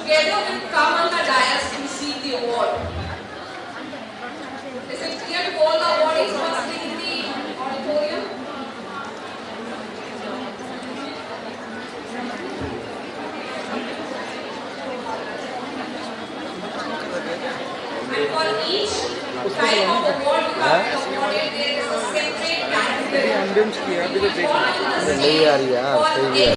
together will come on the dais to receive the award. Is it clear to all the awardees who are sitting in the auditorium? And for each type of award you have been awarded, there is a separate category. Fall into the नहीं आ रही है same for सही है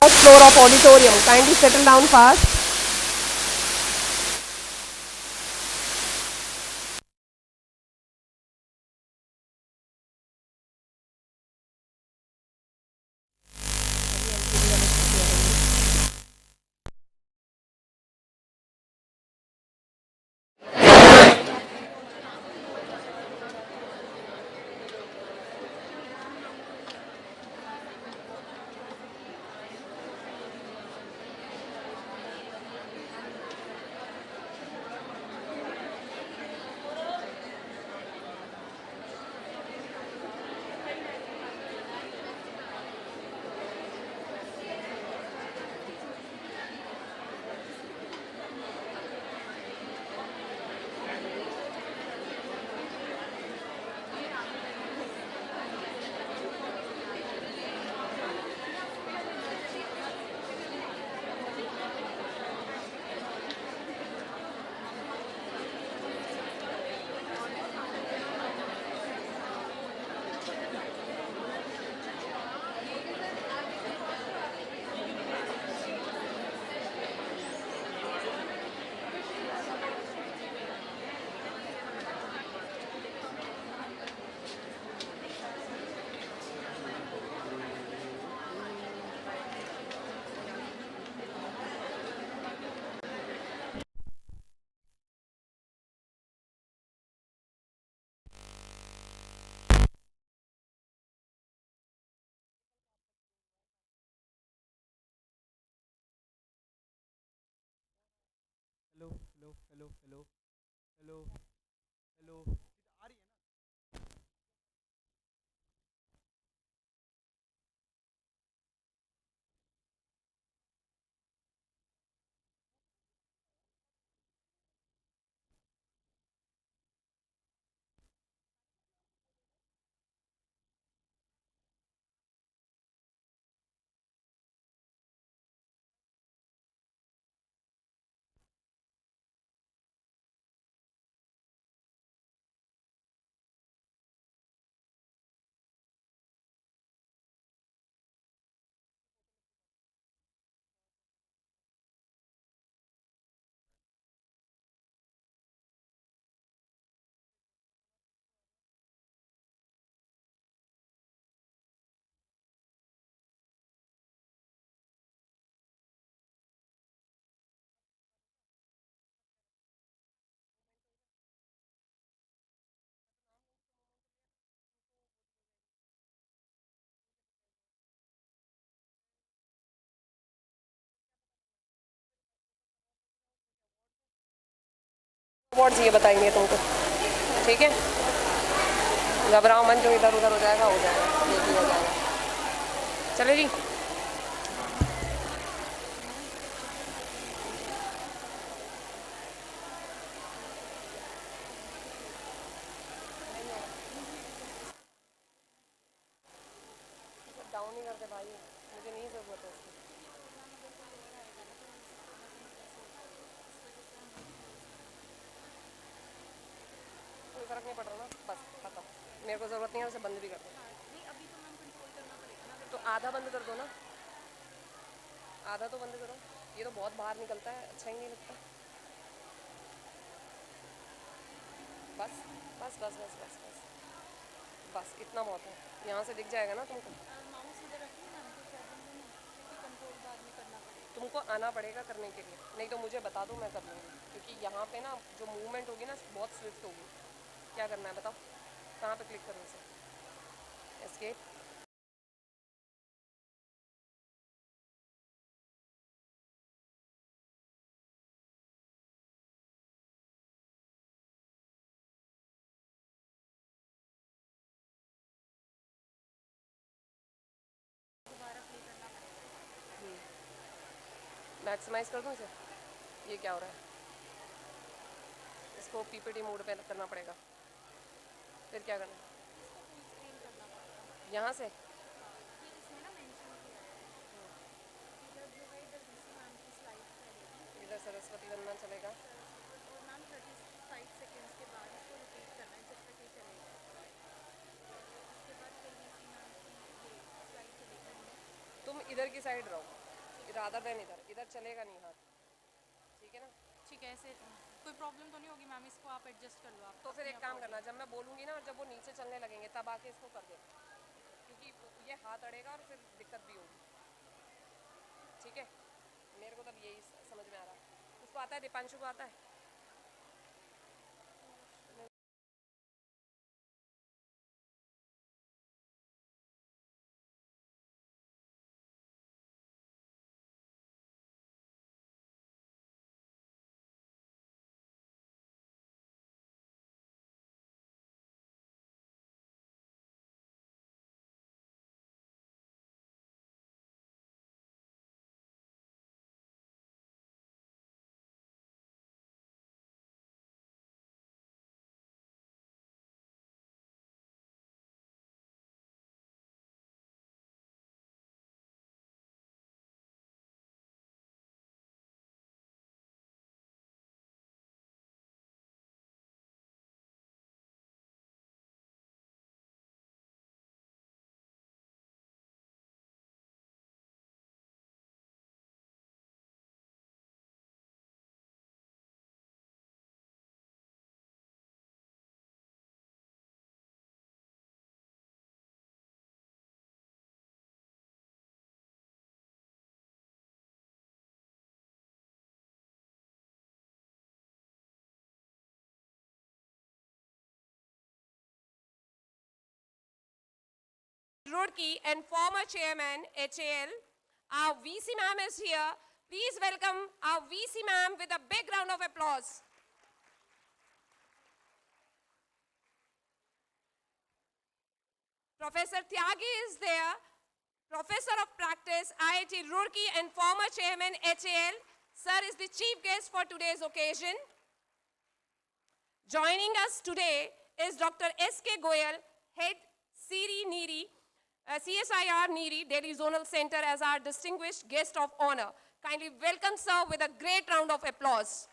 First floor of auditorium. Kindly settle down fast. Hello hello hello hello hello hello awards ये बताएंगे तुमको, ठीक है? घबराओ मन, जो इधर उधर हो जाएगा ये भी हो जाएगा। चले जी। डाउन ही करते भाई, मुझे नहीं ज़रूरत है इसकी। कोई फ़र्क नहीं पड़ रहा ना, बस खत्म। मेरे को ज़रूरत नहीं है, उसे बंद भी कर दो। तो आधा बंद कर दो ना, आधा तो बंद करो। ये तो बहुत बाहर निकलता है, अच्छा ही नहीं लगता। बस बस बस बस बस बस बस इतना बहुत है। यहाँ से दिख जाएगा ना तुमको। तुमको आना पड़ेगा करने के लिए, नहीं तो मुझे बता दो, मैं कर लूँगी। क्योंकि यहाँ पे ना जो मूवमेंट होगी ना बहुत स्विफ्ट होगी। क्या करना है बताओ, कहाँ पे क्लिक करूँ इसे? एस्केप। मैक्सिमाइज कर दूँ इसे? ये क्या हो रहा है? इसको पीपीटी मोड पे करना पड़ेगा। फिर क्या करना है? यहाँ से इधर सरस्वती वंदना चलेगा। तुम इधर की साइड रहो, रादर देन इधर चलेगा नहीं हाथ, ठीक है ना? ठीक है, ऐसे कोई प्रॉब्लम तो नहीं होगी मैम? इसको आप एडजस्ट कर लो आप। तो फिर एक काम करना, जब मैं बोलूँगी ना और जब वो नीचे चलने लगेंगे तब आके इसको कर दे, क्योंकि ये हाथ अड़ेगा और फिर दिक्कत भी होगी, ठीक है? मेरे को तब यही समझ में आ रहा है। उसको आता है, दीपांशु को आता है? Roadkey and former chairman HAL, our VC ma'am is here. Please welcome our VC ma'am with a big round of applause. Professor Tyagi is there, Professor of Practice, IIT Roorkee and former chairman HAL. Sir is the chief guest for today's occasion. Joining us today is Dr. S.K. Goyal, Head CSIR Neeri, Delhi Zonal Center as our distinguished guest of honor. Kindly welcome sir with a great round of applause.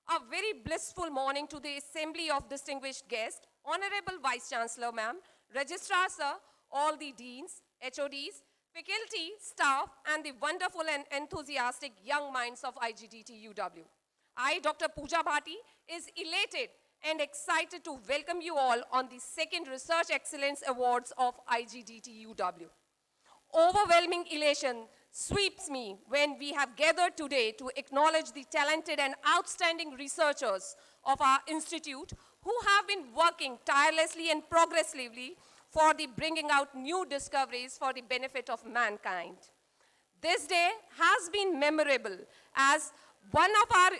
A very blissful morning to the assembly of distinguished guests, Honorable Vice Chancellor ma'am, Registrar sir, all the deans, HODs, faculty, staff, and the wonderful and enthusiastic young minds of IGDT-UW. I, Dr. Pooja Bhati, is elated and excited to welcome you all on the second Research Excellence Awards of IGDT-UW. Overwhelming elation sweeps me when we have gathered today to acknowledge the talented and outstanding researchers of our institute who have been working tirelessly and progressively for the bringing out new discoveries for the benefit of mankind. This day has been memorable as one of our,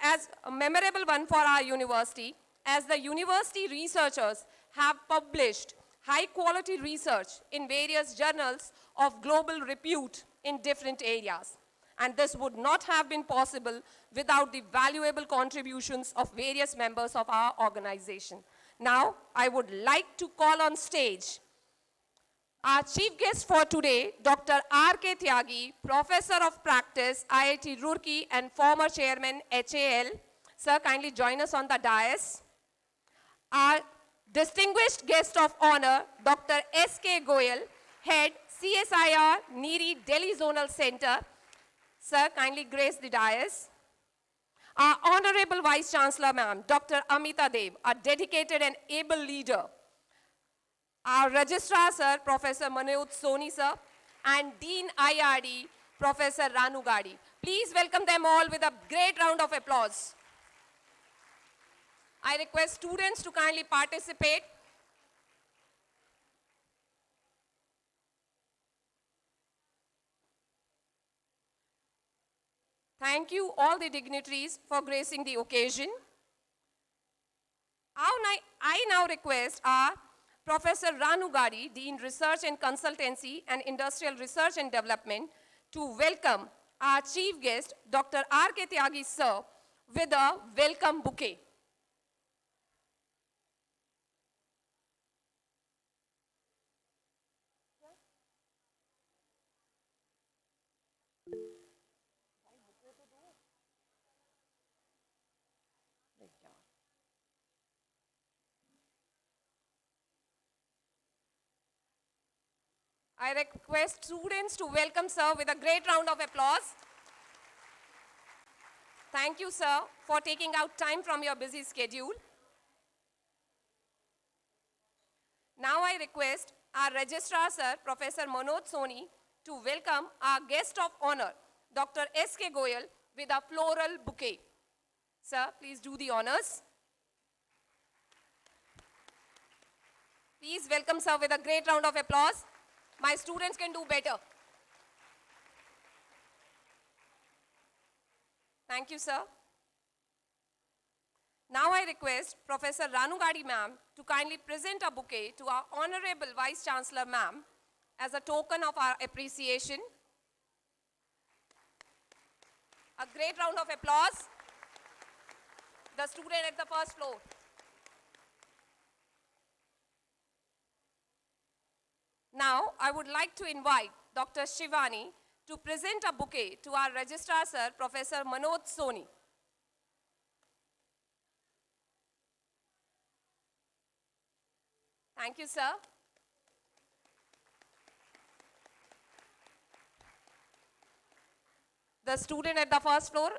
as a memorable one for our university, as the university researchers have published high quality research in various journals of global repute in different areas. And this would not have been possible without the valuable contributions of various members of our organization. Now, I would like to call on stage our chief guest for today, Dr. R.K. Tyagi, Professor of Practice, IIT Roorkee and former Chairman, HAL. Sir, kindly join us on the dais. Our distinguished guest of honor, Dr. S.K. Goyal, Head, CSIR, Neeri, Delhi Zonal Center. Sir, kindly grace the dais. Our Honorable Vice Chancellor, Ma'am, Dr. Amita Dev, a dedicated and able leader. Our Registrar, Sir, Professor Manoj Soni, Sir, and Dean IRD, Professor Ranu Gadi. Please welcome them all with a great round of applause. I request students to kindly participate. Thank you all the dignitaries for gracing the occasion. I now request our Professor Ranu Gadi, Dean Research and Consultancy and Industrial Research and Development, to welcome our chief guest, Dr. R.K. Tyagi, sir, with a welcome bouquet. I request students to welcome sir with a great round of applause. Thank you, sir, for taking out time from your busy schedule. Now I request our Registrar, sir, Professor Manoj Soni, to welcome our guest of honor, Dr. S.K. Goyal, with a floral bouquet. Sir, please do the honors. Please welcome sir with a great round of applause. My students can do better. Thank you, sir. Now I request Professor Ranu Gadi ma'am to kindly present a bouquet to our Honorable Vice Chancellor ma'am as a token of our appreciation. A great round of applause. The student at the first floor. Now, I would like to invite Dr. Shivani to present a bouquet to our Registrar, Sir, Professor Manoj Soni. Thank you, sir. The student at the first floor,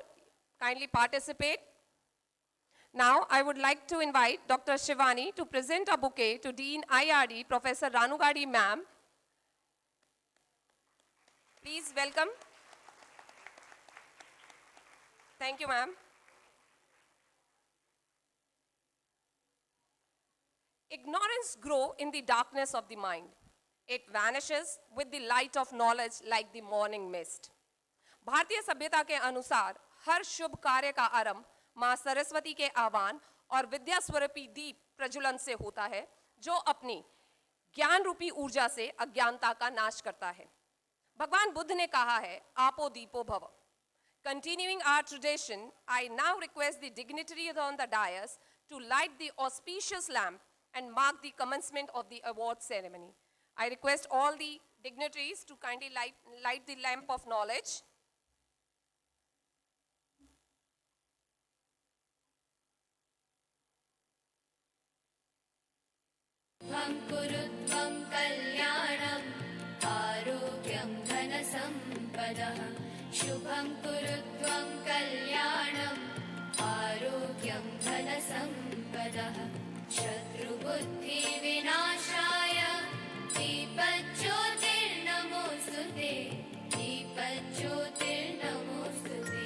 kindly participate. Now, I would like to invite Dr. Shivani to present a bouquet to Dean IRD, Professor Ranu Gadi ma'am. Please welcome. Thank you, ma'am. Ignorance grows in the darkness of the mind. It vanishes with the light of knowledge like the morning mist. भारतीय सभ्यता के अनुसार हर शुभ कार्य का आरंभ मां सरस्वती के आह्वान और विद्या स्वरूपी दीप प्रज्वलन से होता है, जो अपनी ज्ञान रूपी ऊर्जा से अज्ञानता का नाश करता है. भगवान बुद्ध ने कहा है, आपो दीपो भव. Continuing our tradition, I now request the dignitaries on the dais to light the auspicious lamp and mark the commencement of the award ceremony. I request all the dignitaries to kindly light the lamp of knowledge. शुभं कुरुत्वं कल्याणम् आरोग्यं धनसम्पदः. शुभं कुरुत्वं कल्याणम् आरोग्यं धनसम्पदः. शत्रुबुद्धिविनाशाय दीपज्योतिर्नमोऽस्तुते. दीपज्योतिर्नमोऽस्तुते.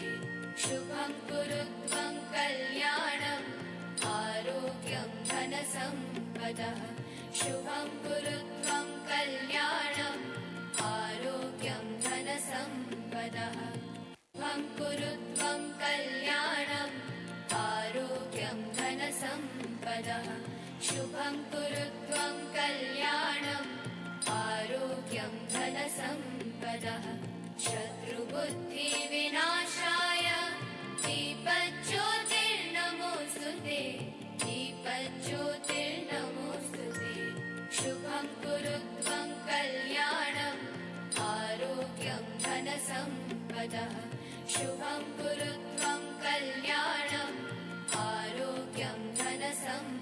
शुभं कुरुत्वं कल्याणम् आरोग्यं धनसम्पदः. शुभं कुरुत्वं कल्याणम् आरोग्यं धनसम्पदः. शुभं कुरुत्वं कल्याणम् आरोग्यं धनसम्पदः शत्रुबुद्धिविनाशाय दीपज्योतिर्नमोऽस्तु ते दीपज्योतिर्नमोऽस्तु ते शुभं कुरुत्वं कल्याणम् आरोग्यं धनसम्पदः शुभं कुरुत्वं कल्याणम् आरोग्यं धनसम्पदः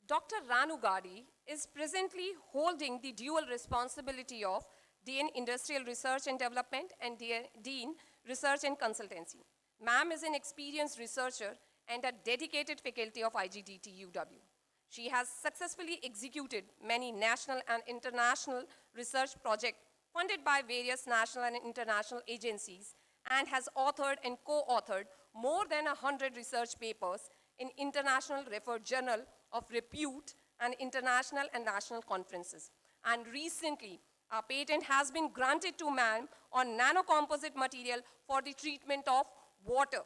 Dr. Ranu Gandhi is presently holding the dual responsibility of Dean Industrial Research and Development and Dean Research and Consultancy. Ma'am is an experienced researcher and a dedicated faculty of IGDTUW. She has successfully executed many national and international research projects funded by various national and international agencies and has authored and co-authored more than 100 research papers in international referred journal of repute and international and national conferences. And recently, a patent has been granted to ma'am on nanocomposite material for the treatment of water.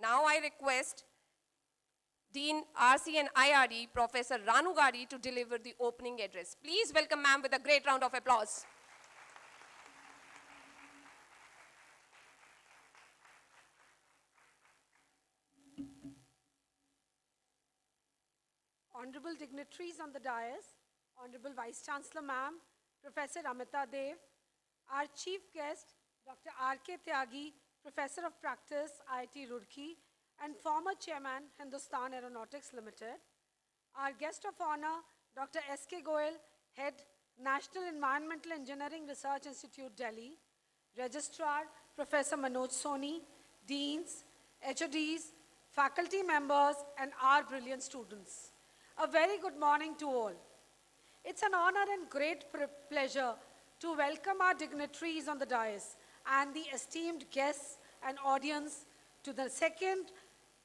Now I request Dean RC and IRD, Professor Ranu Gandhi, to deliver the opening address. Please welcome ma'am with a great round of applause. Honorable dignitaries on the dais, Honorable Vice Chancellor Ma'am, Professor Amita Dev, our chief guest, Dr. R.K. Tyagi, Professor of Practice, IIT Roorkee, and former Chairman, Hindustan Aeronautics Limited, our guest of honor, Dr. S.K. Goel, Head, National Environmental Engineering Research Institute, Delhi, Registrar, Professor Manoj Soni, Deans, HODs, faculty members, and our brilliant students. A very good morning to all. It's an honor and great pleasure to welcome our dignitaries on the dais and the esteemed guests and audience to the second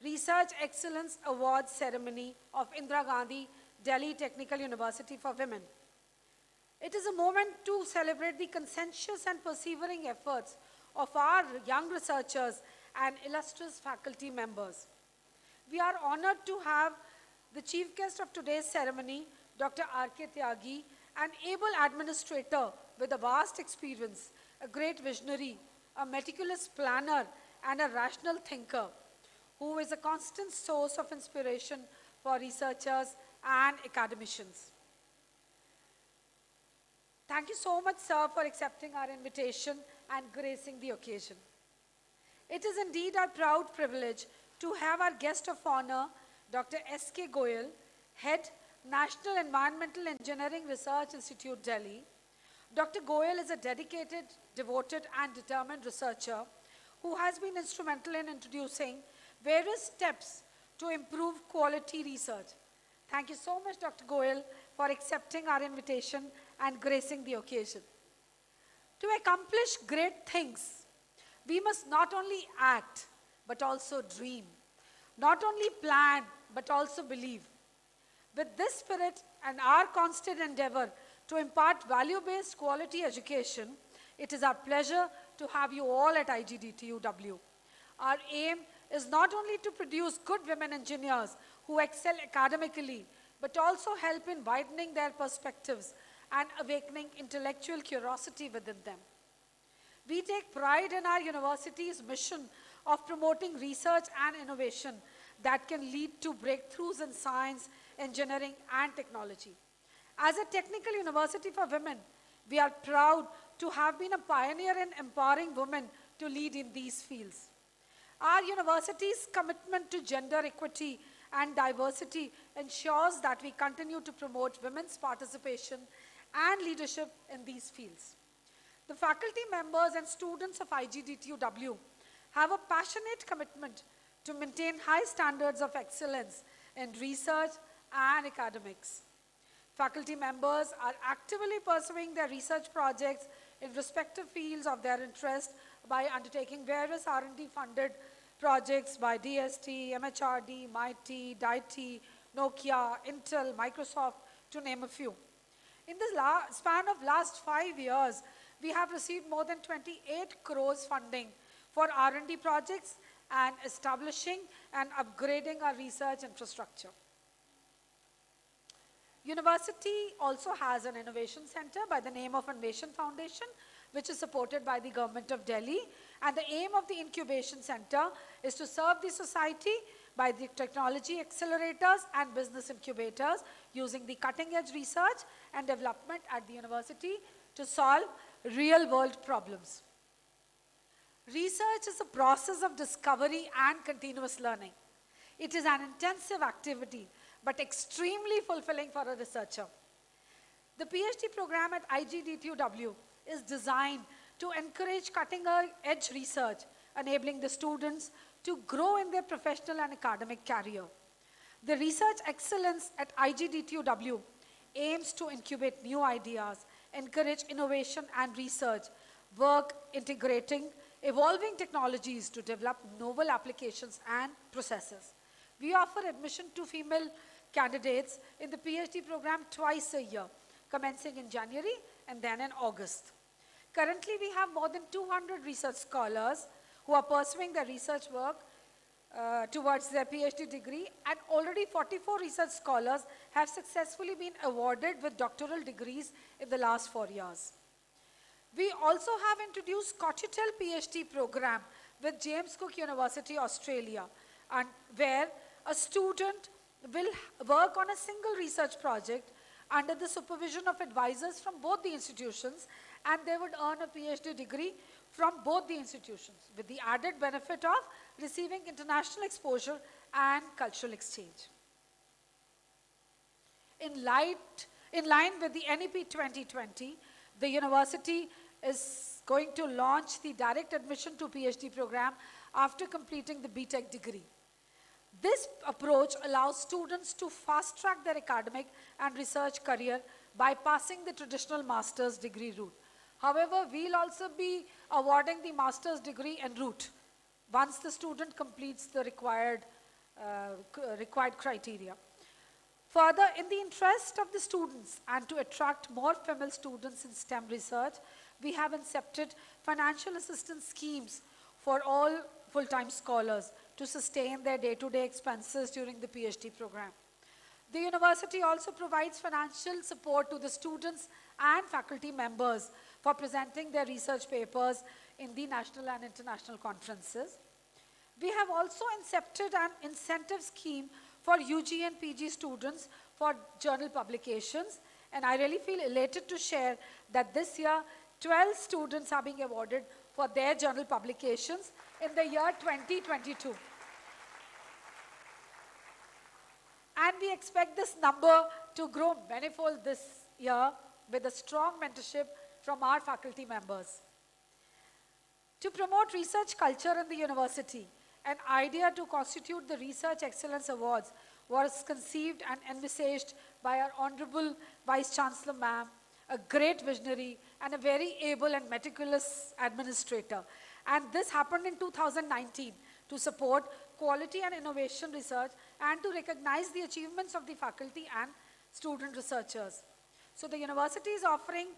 Research Excellence Awards ceremony of Indira Gandhi Delhi Technical University for Women. It is a moment to celebrate the conscientious and persevering efforts of our young researchers and illustrious faculty members. We are honored to have the chief guest of today's ceremony, Dr. R.K. Tyagi, an able administrator with a vast experience, a great visionary, a meticulous planner, and a rational thinker, who is a constant source of inspiration for researchers and academicians. Thank you so much, sir, for accepting our invitation and gracing the occasion. It is indeed our proud privilege to have our guest of honor, Dr. S.K. Goel, Head, National Environmental Engineering Research Institute, Delhi. Dr. Goel is a dedicated, devoted, and determined researcher who has been instrumental in introducing various steps to improve quality research. Thank you so much, Dr. Goel, for accepting our invitation and gracing the occasion. To accomplish great things, we must not only act, but also dream. Not only plan, but also believe. With this spirit and our constant endeavor to impart value-based quality education, it is our pleasure to have you all at IGDTUW. Our aim is not only to produce good women engineers who excel academically, but also help in widening their perspectives and awakening intellectual curiosity within them. We take pride in our university's mission of promoting research and innovation that can lead to breakthroughs in science, engineering, and technology. As a technical university for women, we are proud to have been a pioneer in empowering women to lead in these fields. Our university's commitment to gender equity and diversity ensures that we continue to promote women's participation and leadership in these fields. The faculty members and students of IGDTUW have a passionate commitment to maintain high standards of excellence in research and academics. Faculty members are actively pursuing their research projects in respective fields of their interest by undertaking various R&D funded projects by DST, MHRD, MIT, DIT, Nokia, Intel, Microsoft, to name a few. In the span of last 5 years, we have received more than 28 crores funding for R&D projects and establishing and upgrading our research infrastructure. University also has an innovation center by the name of Innovation Foundation, which is supported by the government of Delhi. And the aim of the incubation center is to serve the society by the technology accelerators and business incubators using the cutting edge research and development at the university to solve real world problems. Research is a process of discovery and continuous learning. It is an intensive activity, but extremely fulfilling for a researcher. The PhD program at IGDTUW is designed to encourage cutting-edge research, enabling the students to grow in their professional and academic career. The research excellence at IGDTUW aims to incubate new ideas, encourage innovation and research, work integrating evolving technologies to develop novel applications and processes. We offer admission to female candidates in the PhD program twice a year, commencing in January and then in August. Currently, we have more than 200 research scholars who are pursuing their research work towards their PhD degree, and already 44 research scholars have successfully been awarded with doctoral degrees in the last 4 years. We also have introduced Cochitel PhD program with James Cook University, Australia, and where a student will work on a single research project under the supervision of advisors from both the institutions, and they would earn a PhD degree from both the institutions with the added benefit of receiving international exposure and cultural exchange. In line with the NEP 2020, the university is going to launch the direct admission to PhD program after completing the BTech degree. This approach allows students to fast-track their academic and research career by passing the traditional master's degree route. However, we'll also be awarding the master's degree en route once the student completes the required criteria. Further, in the interest of the students and to attract more female students in STEM research, we have incepted financial assistance schemes for all full-time scholars to sustain their day-to-day expenses during the PhD program. The university also provides financial support to the students and faculty members for presenting their research papers in the national and international conferences. We have also incepted an incentive scheme for UG and PG students for journal publications, and I really feel elated to share that this year 12 students are being awarded for their journal publications in the year 2022. And we expect this number to grow manifold this year with a strong mentorship from our faculty members. To promote research culture in the university, an idea to constitute the Research Excellence Awards was conceived and envisaged by our Honorable Vice Chancellor Ma'am, a great visionary and a very able and meticulous administrator. And this happened in 2019 to support quality and innovation research and to recognize the achievements of the faculty and student researchers. So the university is offering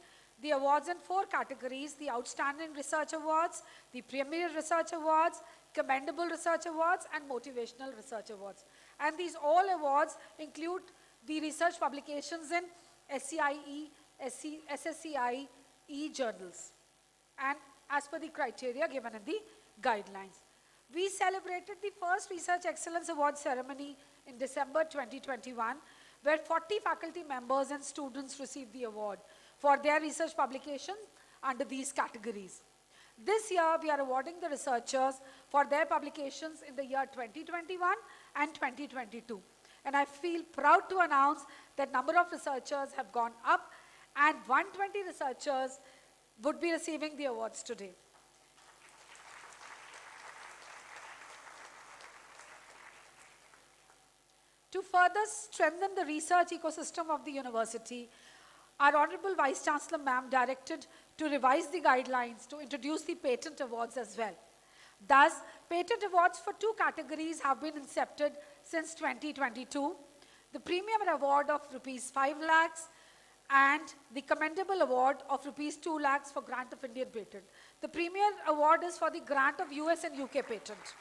the awards in 4 categories: the Outstanding Research Awards, the Premier Research Awards, Commendable Research Awards, and Motivational Research Awards. And these all awards include the research publications in SCIE, SSCIE journals, and as per the criteria given in the guidelines. We celebrated the first Research Excellence Award ceremony in December 2021, where 40 faculty members and students received the award for their research publication under these categories. This year, we are awarding the researchers for their publications in the year 2021 and 2022. And I feel proud to announce that number of researchers have gone up, and 120 researchers would be receiving the awards today. To further strengthen the research ecosystem of the university, our Honorable Vice Chancellor Ma'am directed to revise the guidelines to introduce the patent awards as well. Thus, Patent awards for 2 categories have been incepted since 2022. The Premium Award of Rs 5 lakhs and the Commendable Award of Rs 2 lakhs for Grant of Indian Patent. The Premier Award is for the grant of US and UK patent.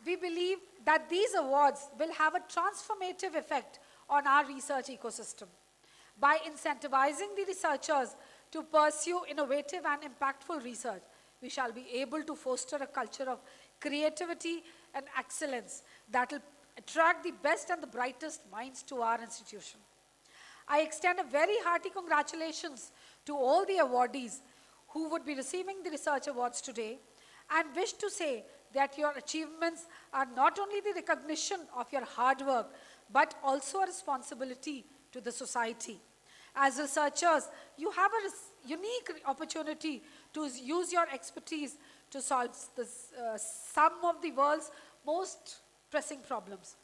We believe that these awards will have a transformative effect on our research ecosystem. By incentivizing the researchers to pursue innovative and impactful research, we shall be able to foster a culture of creativity and excellence that will attract the best and the brightest minds to our institution. I extend a very hearty congratulations to all the awardees who would be receiving the research awards today, and wish to say that your achievements are not only the recognition of your hard work, but also a responsibility to the society. As researchers, you have a unique opportunity to use your expertise to solve some of the world's most pressing problems.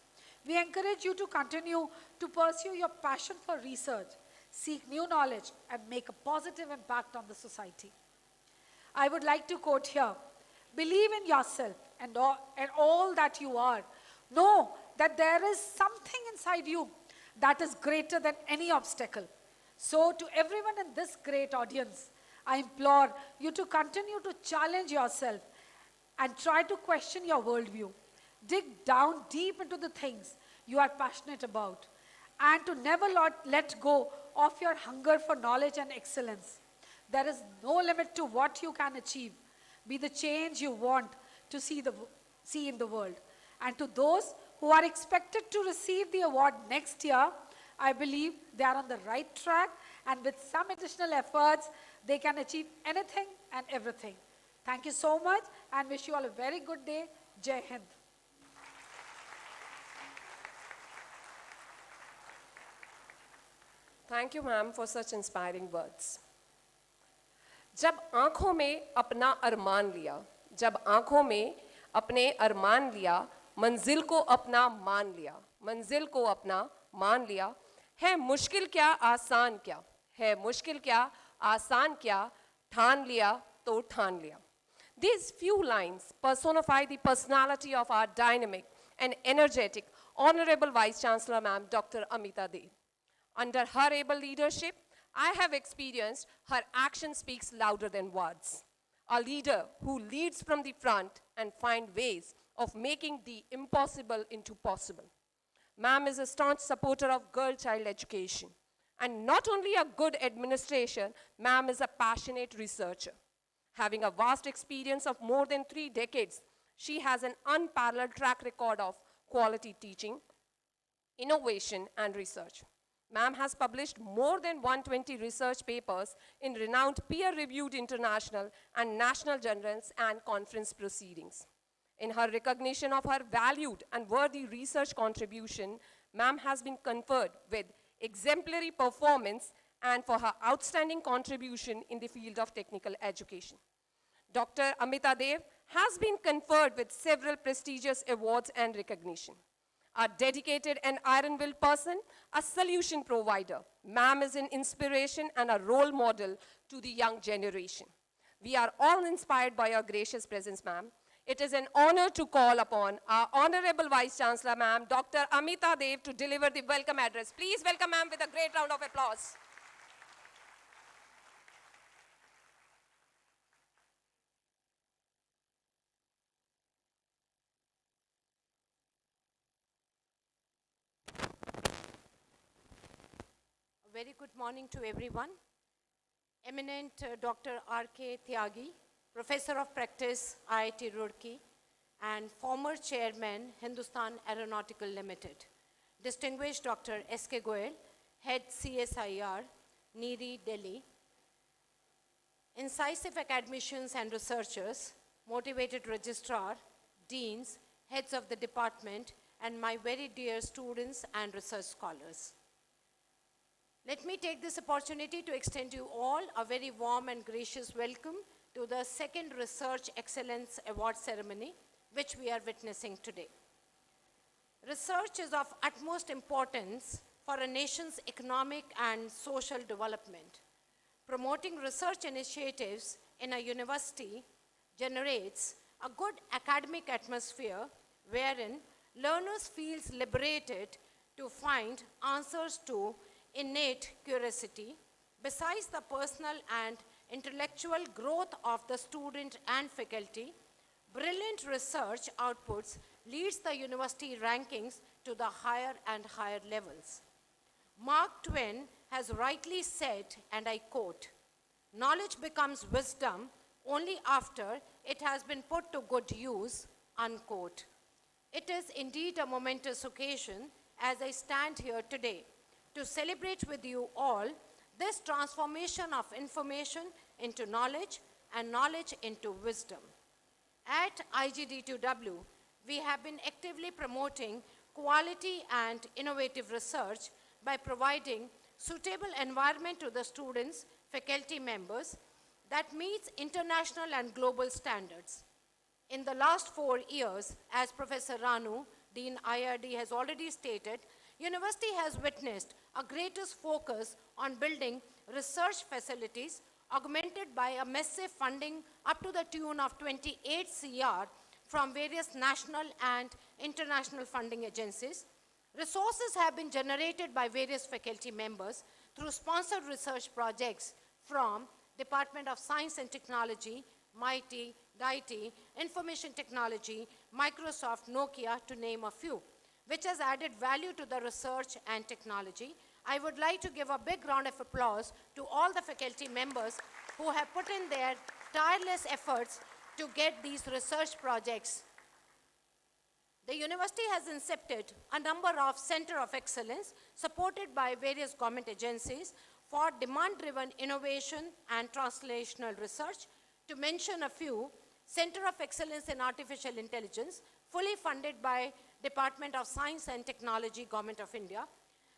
We encourage you to continue to pursue your passion for research, seek new knowledge, and make a positive impact on the society. I would like to quote here, believe in yourself and all that you are. Know that there is something inside you that is greater than any obstacle. So to everyone in this great audience, I implore you to continue to challenge yourself and try to question your worldview. Dig down deep into the things you are passionate about, and to never let go of your hunger for knowledge and excellence. There is no limit to what you can achieve. Be the change you want to see in the world. And to those who are expected to receive the award next year, I believe they are on the right track, and with some additional efforts, they can achieve anything and everything. Thank you so much, and wish you all a very good day. Jai Hind. Thank you, ma'am, for such inspiring words. जब आंखों में अपना अरमान लिया, जब आंखों में अपने अरमान लिया, मंजिल को अपना मान लिया, मंजिल को अपना मान लिया, है मुश्किल क्या आसान क्या, है मुश्किल क्या आसान क्या, ठान लिया तो ठान लिया. These few lines personify the personality of our dynamic and energetic Honorable Vice Chancellor, ma'am, Dr. Amita Dev. Under her able leadership, I have experienced her action speaks louder than words. A leader who leads from the front and finds ways of making the impossible into possible. Ma'am is a staunch supporter of girl-child education. And not only a good administration, ma'am is a passionate researcher. Having a vast experience of more than 3 decades, she has an unparalleled track record of quality teaching, innovation, and research. Ma'am has published more than 120 research papers in renowned peer-reviewed international and national journals and conference proceedings. In her recognition of her valued and worthy research contribution, ma'am has been conferred with exemplary performance and for her outstanding contribution in the field of technical education. Dr. Amita Dev has been conferred with several prestigious awards and recognition. A dedicated and iron-willed person, a solution provider. Ma'am is an inspiration and a role model to the young generation. We are all inspired by your gracious presence, ma'am. It is an honor to call upon our Honorable Vice Chancellor, ma'am, Dr. Amita Dev, to deliver the welcome address. Please welcome ma'am with a great round of applause. A very good morning to everyone. Eminent Dr. R.K. Tyagi, Professor of Practice, IIT Roorkee, and former Chairman, Hindustan Aeronautical Limited. Distinguished Dr. S.K. Goyal, Head CSIR, NEERI, Delhi. Incisive academicians and researchers, motivated registrar, deans, heads of the department, and my very dear students and research scholars. Let me take this opportunity to extend you all a very warm and gracious welcome to the second Research Excellence Award ceremony, which we are witnessing today. Research is of utmost importance for a nation's economic and social development. Promoting research initiatives in a university generates a good academic atmosphere wherein learners feel liberated to find answers to innate curiosity. Besides the personal and intellectual growth of the student and faculty, brilliant research outputs leads the university rankings to the higher and higher levels. Mark Twain has rightly said, and I quote, "Knowledge becomes wisdom only after it has been put to good use," unquote. It is indeed a momentous occasion as I stand here today to celebrate with you all this transformation of information into knowledge and knowledge into wisdom. At IGD2W, we have been actively promoting quality and innovative research by providing suitable environment to the students, faculty members that meets international and global standards. In the last 4 years, as Professor Ranu, Dean IRD, has already stated, university has witnessed a greatest focus on building research facilities augmented by a massive funding up to the tune of 28 CR from various national and international funding agencies. Resources have been generated by various faculty members through sponsored research projects from Department of Science and Technology, MIT, DIT, Information Technology, Microsoft, Nokia, to name a few, which has added value to the research and technology. I would like to give a big round of applause to all the faculty members who have put in their tireless efforts to get these research projects. The university has incepted a number of Center of Excellence supported by various government agencies for demand-driven innovation and translational research. To mention a few, Center of Excellence in Artificial Intelligence, fully funded by Department of Science and Technology, Government of India.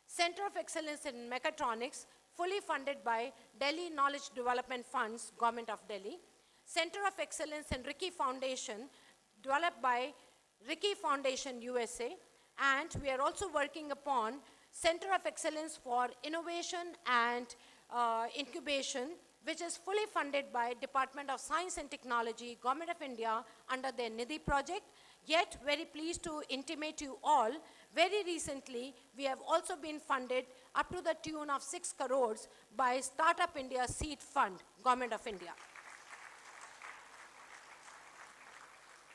Center of Excellence in Mechatronics, fully funded by Delhi Knowledge Development Funds, Government of Delhi. Center of Excellence in Ricky Foundation, developed by Ricky Foundation, USA. And we are also working upon Center of Excellence for Innovation and Incubation, which is fully funded by Department of Science and Technology, Government of India, under their Nidhi project. Yet, very pleased to intimate you all, very recently, we have also been funded up to the tune of 6 crores by Startup India Seed Fund, Government of India.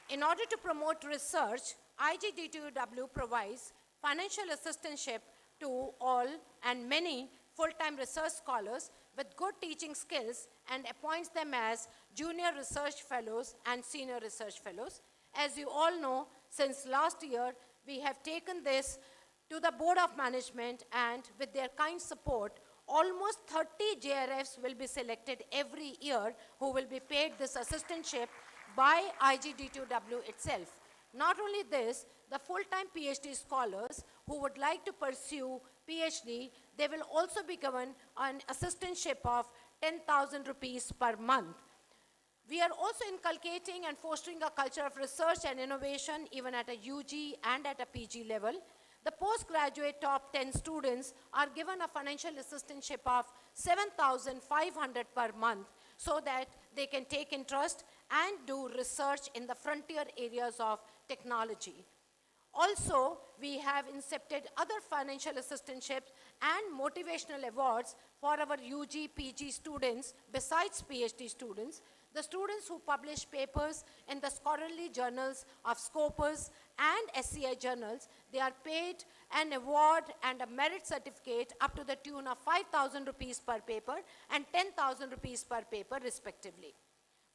In order to promote research, IGD2W provides financial assistantship to all and many full-time research scholars with good teaching skills and appoints them as junior research fellows and senior research fellows. As you all know, since last year, we have taken this to the Board of Management, and with their kind support, almost 30 JRFs will be selected every year who will be paid this assistantship by IGD2W itself. Not only this, the full-time PhD scholars who would like to pursue PhD, they will also be given an assistantship of 10,000 rupees per month. We are also inculcating and fostering a culture of research and innovation even at a UG and at a PG level. The postgraduate top 10 students are given a financial assistantship of 7,500 per month so that they can take interest and do research in the frontier areas of technology. Also, we have incepted other financial assistantships and motivational awards for our UG, PG students besides PhD students. The students who publish papers in the scholarly journals of Scopus and SCI journals, they are paid an award and a merit certificate up to the tune of 5,000 rupees per paper and 10,000 rupees per paper respectively.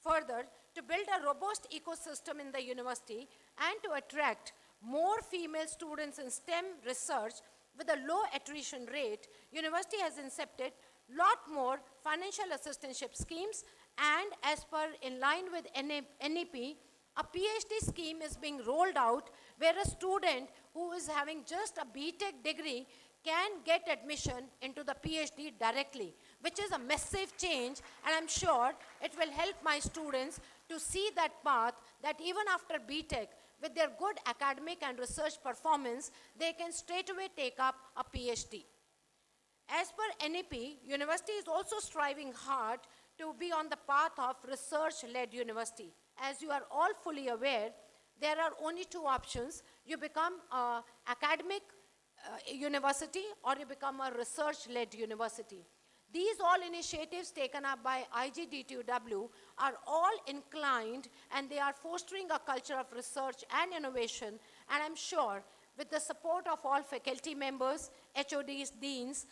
Further, to build a robust ecosystem in the university and to attract more female students in STEM research with a low attrition rate, university has incepted lot more financial assistantship schemes, and as per in line with NEP, a PhD scheme is being rolled out where a student who is having just a BTech degree can get admission into the PhD directly, which is a massive change, and I'm sure it will help my students to see that path that even after BTech, with their good academic and research performance, they can straightaway take up a PhD. As per NEP, university is also striving hard to be on the path of research-led university. as you are all fully aware, there are only two options. You become an academic university or you become a research-led university. These all initiatives taken up by IGDTUW are all inclined and they are fostering a culture of research and innovation, and I'm sure with the support of all faculty members, HODs, deans,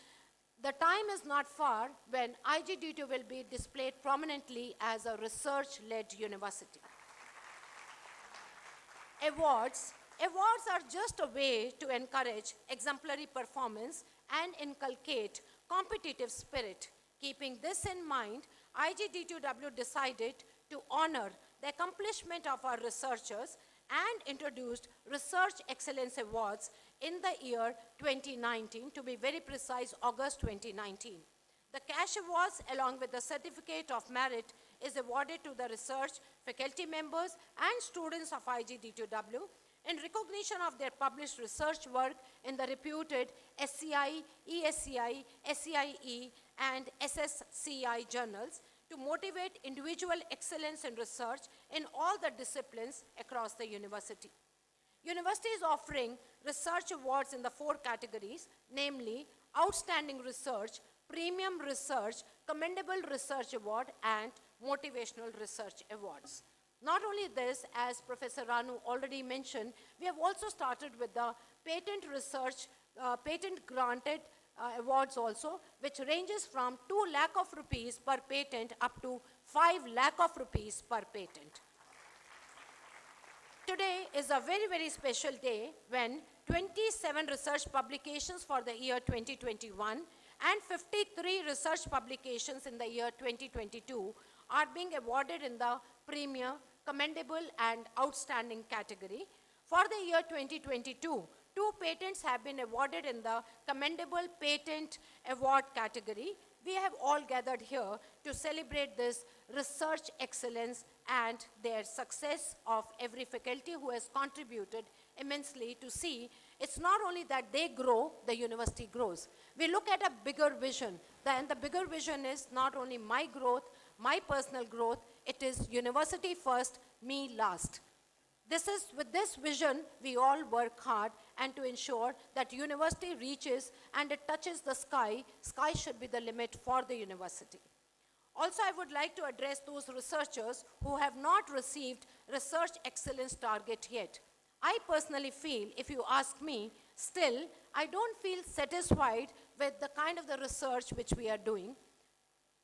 the time is not far when IGDTU will be displayed prominently as a research-led university. Awards are just a way to encourage exemplary performance and inculcate competitive spirit. Keeping this in mind, IGDTUW decided to honor the accomplishment of our researchers and introduced Research Excellence Awards in the year 2019, to be very precise, August 2019. The cash awards along with the certificate of merit is awarded to the research faculty members and students of IGDTUW in recognition of their published research work in the reputed SCI, ESCI, SCIE, and SSCI journals to motivate individual excellence in research in all the disciplines across the university. University is offering research awards in the 4 categories, namely Outstanding Research, Premium Research, Commendable Research Award, and Motivational Research Awards. Not only this, as Professor Ranu already mentioned, we have also started with the patent research, patent granted awards also, which ranges from 2 lakh of rupees per patent up to 5 lakh of rupees per patent. Today is a very, very special day when 27 research publications for the year 2021 and 53 research publications in the year 2022 are being awarded in the Premier, Commendable, and Outstanding category. For the year 2022, 2 patents have been awarded in the Commendable Patent Award category. We have all gathered here to celebrate this research excellence and their success of every faculty who has contributed immensely to see it's not only that they grow, the university grows. We look at a bigger vision, and the bigger vision is not only my growth, my personal growth, it is university first, me last. With this vision, we all work hard and to ensure that university reaches and it touches the sky. Sky should be the limit for the university. Also, I would like to address those researchers who have not received research excellence target yet. I personally feel, if you ask me, still, I don't feel satisfied with the kind of the research which we are doing.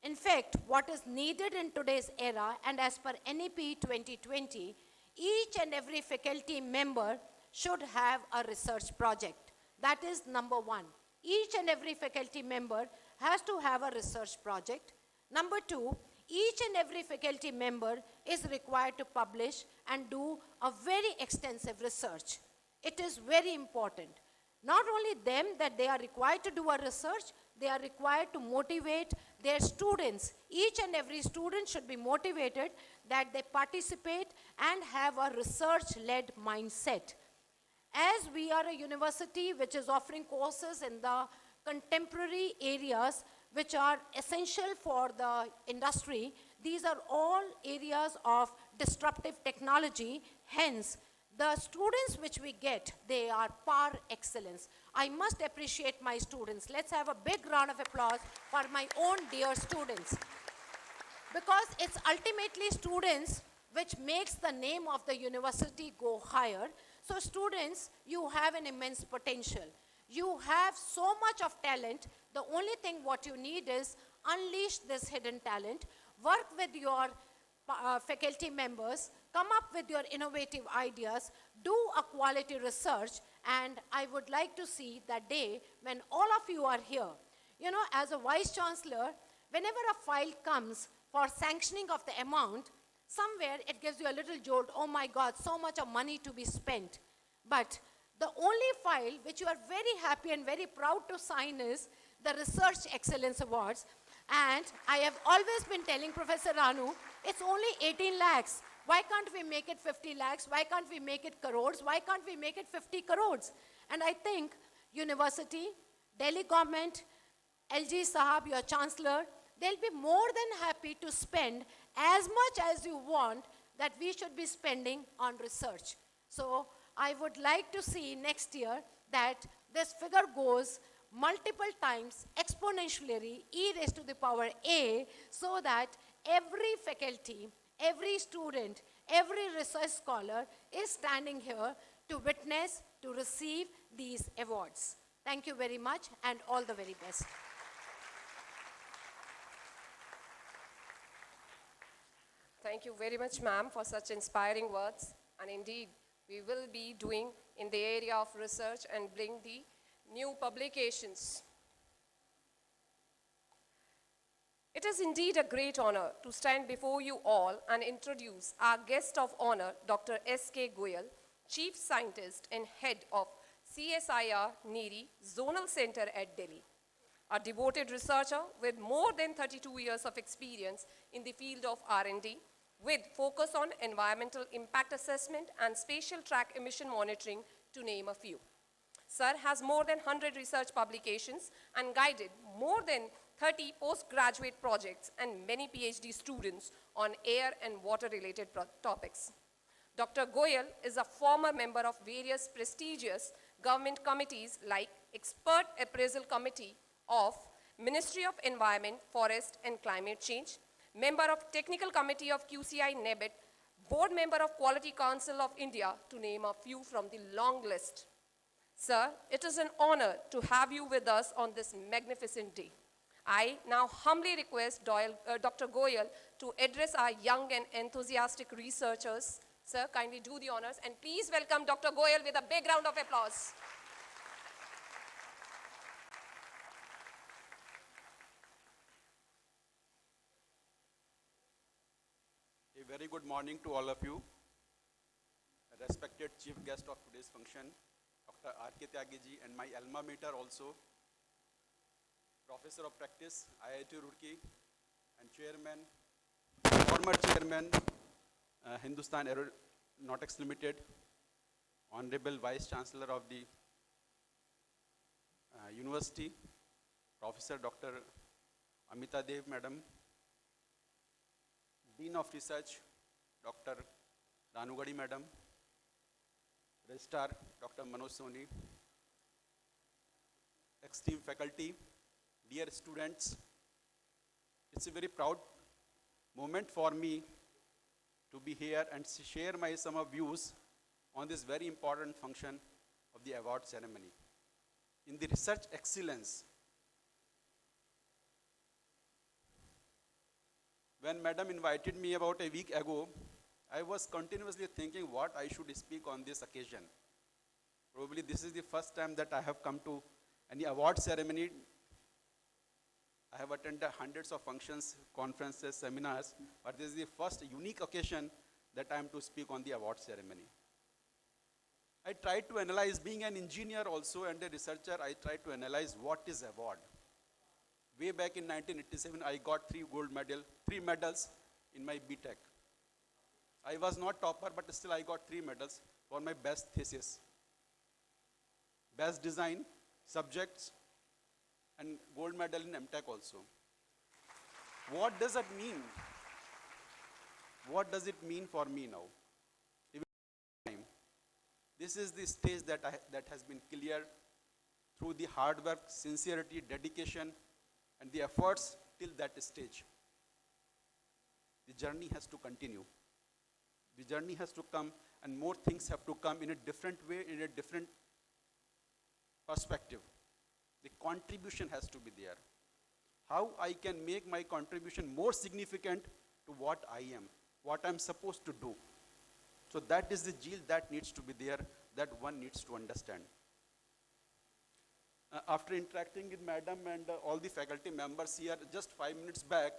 In fact, what is needed in today's era, and as per NEP 2020, each and every faculty member should have a research project. That is number 1. Each and every faculty member has to have a research project. Number 2, each and every faculty member is required to publish and do a very extensive research. It is very important. Not only them that they are required to do a research, they are required to motivate their students. Each and every student should be motivated that they participate and have a research-led mindset. As we are a university which is offering courses in the contemporary areas which are essential for the industry, these are all areas of disruptive technology. Hence, the students which we get, they are par excellence. I must appreciate my students. Let's have a big round of applause for my own dear students. Because it's ultimately students which makes the name of the university go higher. So students, you have an immense potential. You have so much of talent. The only thing what you need is unleash this hidden talent, work with your faculty members, come up with your innovative ideas, do a quality research, and I would like to see that day when all of you are here. You know, as a Vice Chancellor, whenever a file comes for sanctioning of the amount, somewhere it gives you a little jolt, oh my God, so much of money to be spent. But the only file which you are very happy and very proud to sign is the Research Excellence Awards. And I have always been telling Professor Ranu, it's only 18 lakhs. Why can't we make it 50 lakhs? Why can't we make it crores? Why can't we make it 50 crores? And I think university, Delhi government, LG Sahab, your chancellor, they'll be more than happy to spend as much as you want that we should be spending on research. So I would like to see next year that this figure goes multiple times exponentially e raised to the power a, so that every faculty, every student, every research scholar is standing here to witness, to receive these awards. Thank you very much and all the very best. Thank you very much, ma'am, for such inspiring words. And indeed, we will be doing in the area of research and bring the new publications. It is indeed a great honor to stand before you all and introduce our guest of honor, Dr. S.K. Goyal, Chief Scientist and Head of CSIR NEERI Zonal Center at Delhi. A devoted researcher with more than 32 years of experience in the field of R&D, with focus on environmental impact assessment and spatial track emission monitoring, to name a few. Sir has more than 100 research publications and guided more than 30 postgraduate projects and many PhD students on air and water-related topics. Dr. Goyal is a former member of various prestigious government committees like Expert Appraisal Committee of Ministry of Environment, Forest and Climate Change, member of Technical Committee of QCI NEBIT, board member of Quality Council of India, to name a few from the long list. Sir, it is an honor to have you with us on this magnificent day. I now humbly request Dr. Goyal to address our young and enthusiastic researchers. Sir, kindly do the honors and please welcome Dr. Goyal with a big round of applause. A very good morning to all of you. A respected chief guest of today's function, Dr. R.K. Tyagi ji, and my alma mater also, Professor of Practice, IIT Roorkee, and Chairman, former Chairman, Hindustan Aeronautics Limited, Honorable Vice Chancellor of the University, Professor Dr. Amita Dev, Madam, Dean of Research, Dr. Ranugadi, Madam, Registrar, Dr. Manoj Soni, esteemed faculty, dear students, it's a very proud moment for me to be here and share my some of views on this very important function of the award ceremony. In the research excellence, when Madam invited me about a week ago, I was continuously thinking what I should speak on this occasion. Probably this is the first time that I have come to any award ceremony. I have attended hundreds of functions, conferences, seminars, but this is the first unique occasion that I am to speak on the award ceremony. I tried to analyze, being an engineer also and a researcher, I tried to analyze what is award. Way back in 1987, I got three medals in my BTech. I was not topper, but still I got 3 medals for my best thesis. Best design, subjects, and gold medal in MTech also. What does that mean? What does it mean for me now? This is the stage that has been cleared through the hard work, sincerity, dedication, and the efforts till that stage. The journey has to continue. The journey has to come, and more things have to come in a different way, in a different perspective. The contribution has to be there. How I can make my contribution more significant to what I am, what I'm supposed to do. So that is the zeal that needs to be there, that one needs to understand. After interacting with Madam and all the faculty members here just 5 minutes back,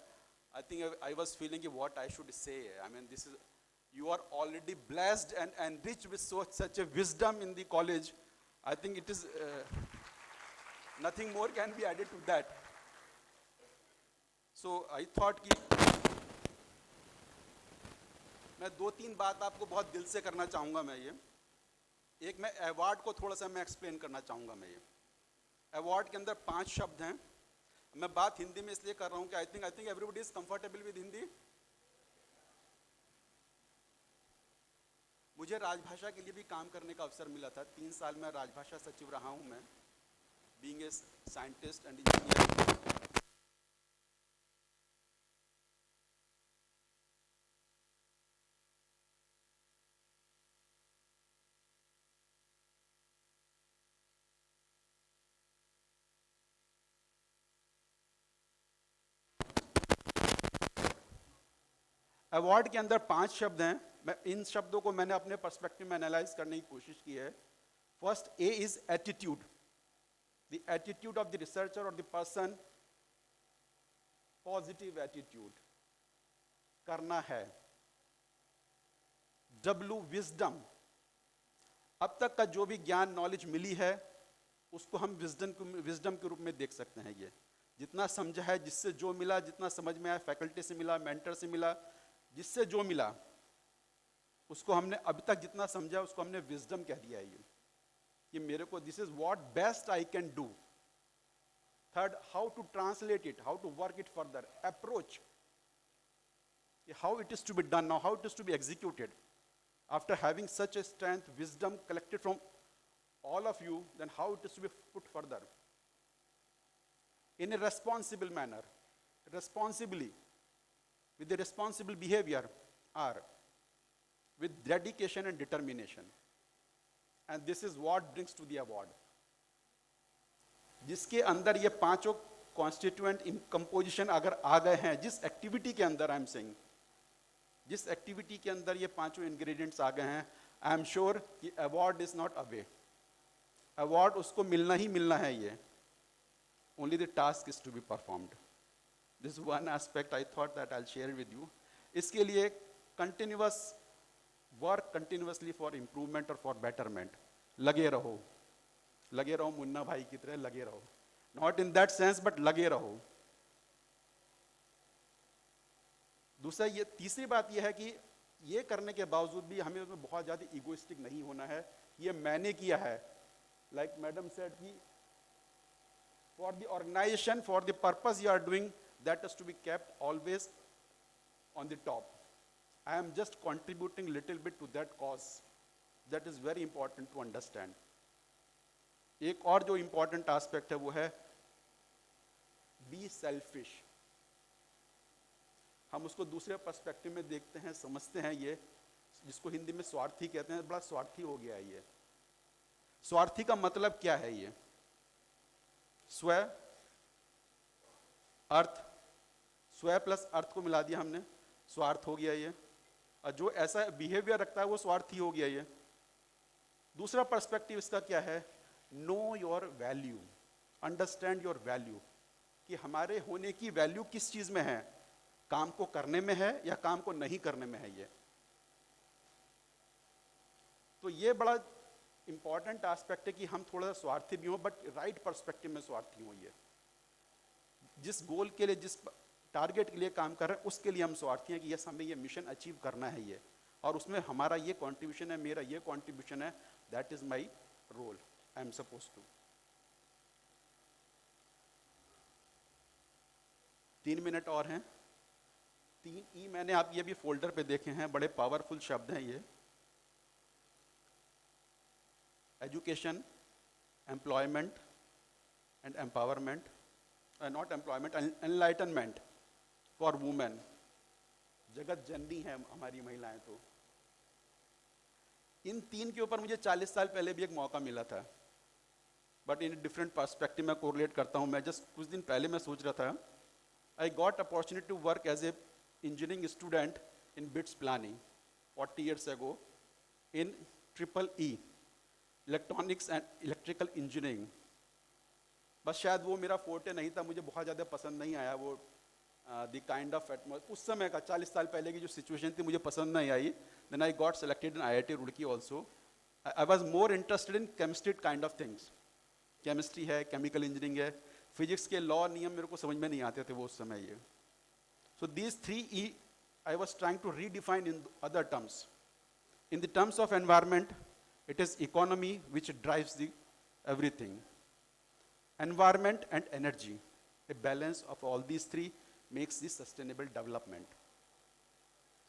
I think I was feeling what I should say. I mean, you are already blessed and enriched with such a wisdom in the college. I think it is, nothing more can be added to that. So I thought कि मैं 2-3 बात आपको बहुत दिल से करना चाहूँगा मैं ये. एक मैं अवार्ड को थोड़ा सा मैं एक्सप्लेन करना चाहूँगा मैं ये. अवार्ड के अंदर 5 शब्द हैं. मैं बात हिंदी में इसलिए कर रहा हूँ कि I think everybody is comfortable with Hindi. मुझे राजभाषा के लिए भी काम करने का अवसर मिला था। 3 साल में राजभाषा सचिव रहा हूँ मैं, being a scientist and engineer. Award के अंदर 5 शब्द हैं। मैं इन शब्दों को मैंने अपने पर्सपेक्टिव में एनालाइज करने की कोशिश की है। First, A is attitude, the attitude of the researcher और द पर्सन, पॉजिटिव एटीट्यूड, करना है। डब्ल्यू, विजडम, अब तक का जो भी ज्ञान नॉलेज मिली है उसको हम विजडम के रूप में देख सकते हैं। ये जितना समझा है, जिससे जो मिला, जितना समझ में आया, फैकल्टी से मिला, मेंटर से मिला, जिससे जो मिला उसको हमने अभी तक जितना समझा उसको हमने विजडम कह दिया है। ये मेरे को this is what best I can do. Third, how to translate it, how to work it further, approach, how it is to be done now, how it is to be executed. After having such a strength, wisdom collected from all of you, then how it is to be put further in a responsible manner, responsibly, with the responsible behavior, or with dedication and determination. And this is what brings to the award. जिसके अंदर ये पांचों constituent इन composition अगर आ गए हैं, जिस activity के अंदर आई एम सेइंग, जिस एक्टिविटी के अंदर ये पांचों इंग्रेडिएंट्स आ गए हैं, आई एम श्योर कि award is not away. Award उसको मिलना ही मिलना है। ये only the task is to be performed. This one aspect I thought that I will share with you. इसके लिए continuous work, continuously for improvement और फॉर बेटरमेंट, लगे रहो, लगे रहो, मुन्ना भाई की तरह लगे रहो, not in that sense but लगे रहो। दूसरा, ये तीसरी बात ये है कि ये करने के बावजूद भी हमें उसमें बहुत ज़्यादा इगोइस्टिक नहीं होना है। ये मैंने किया है, like madam said, for the organization, for the purpose you are doing, that is to be kept always on the top. I am just contributing little bit to that cause. That is very important to understand. एक और जो important aspect है वो है be selfish. हम उसको दूसरे perspective में देखते हैं, समझते हैं, ये जिसको हिंदी में स्वार्थी कहते हैं, बड़ा स्वार्थी हो गया है ये। स्वार्थी का मतलब क्या है? ये स्व, अर्थ, स्व प्लस अर्थ को मिला दिया हमने, स्वार्थ हो गया ये। और जो ऐसा बिहेवियर रखता है वो स्वार्थी हो गया ये। दूसरा पर्सपेक्टिव इसका क्या है? Know your value, understand your value, कि हमारे होने की वैल्यू किस चीज में है, काम को करने में है या काम को नहीं करने में है। ये तो ये बड़ा इंपॉर्टेंट एस्पेक्ट है कि हम थोड़ा सा स्वार्थी भी हों बट राइट पर्सपेक्टिव में स्वार्थी हों। ये जिस गोल के लिए, जिस टारगेट के लिए काम कर रहे हैं उसके लिए हम स्वार्थी हैं कि यस हमें ये मिशन अचीव करना है ये, और उसमें हमारा ये कंट्रीब्यूशन है, मेरा ये कंट्रीब्यूशन है, that is my role, I am suppose to. 3 minute और हैं। 3 ई मैंने आप ये भी फोल्डर पे देखे हैं, बड़े पावरफुल शब्द हैं ये। Education, employment and empowerment, not employment, enlightenment for women. जगत जननी है हमारी महिलाएं। तो इन 3 के ऊपर मुझे 40 साल पहले भी एक मौका मिला था, बट इन डिफरेंट पर्सपेक्टिव में कोरिलेट करता हूं। मैं जस्ट कुछ दिन पहले मैं सोच रहा था, I got opportunity to work as a engineering student in BITS Pilani 40 years ago in EEE, electronics and electrical engineering. बस शायद वो मेरा फोर्टे नहीं था, मुझे बहुत ज़्यादा पसंद नहीं आया वो द काइंड ऑफ एटमॉस्फेयर। उस समय का 40 साल पहले की जो सिचुएशन थी मुझे पसंद नहीं आई। Then I got selected in IIT Roorkee also. I was more interested in chemistry kind of things. Chemistry है, केमिकल इंजीनियरिंग है, फिजिक्स के लॉ नियम मेरे को समझ में नहीं आते थे वो उस समय ये। So these 3 E I was trying to redefine in other terms. In the terms of environment, it is economy which drives the everything. Environment and energy, a balance of all these 3 makes the sustainable development.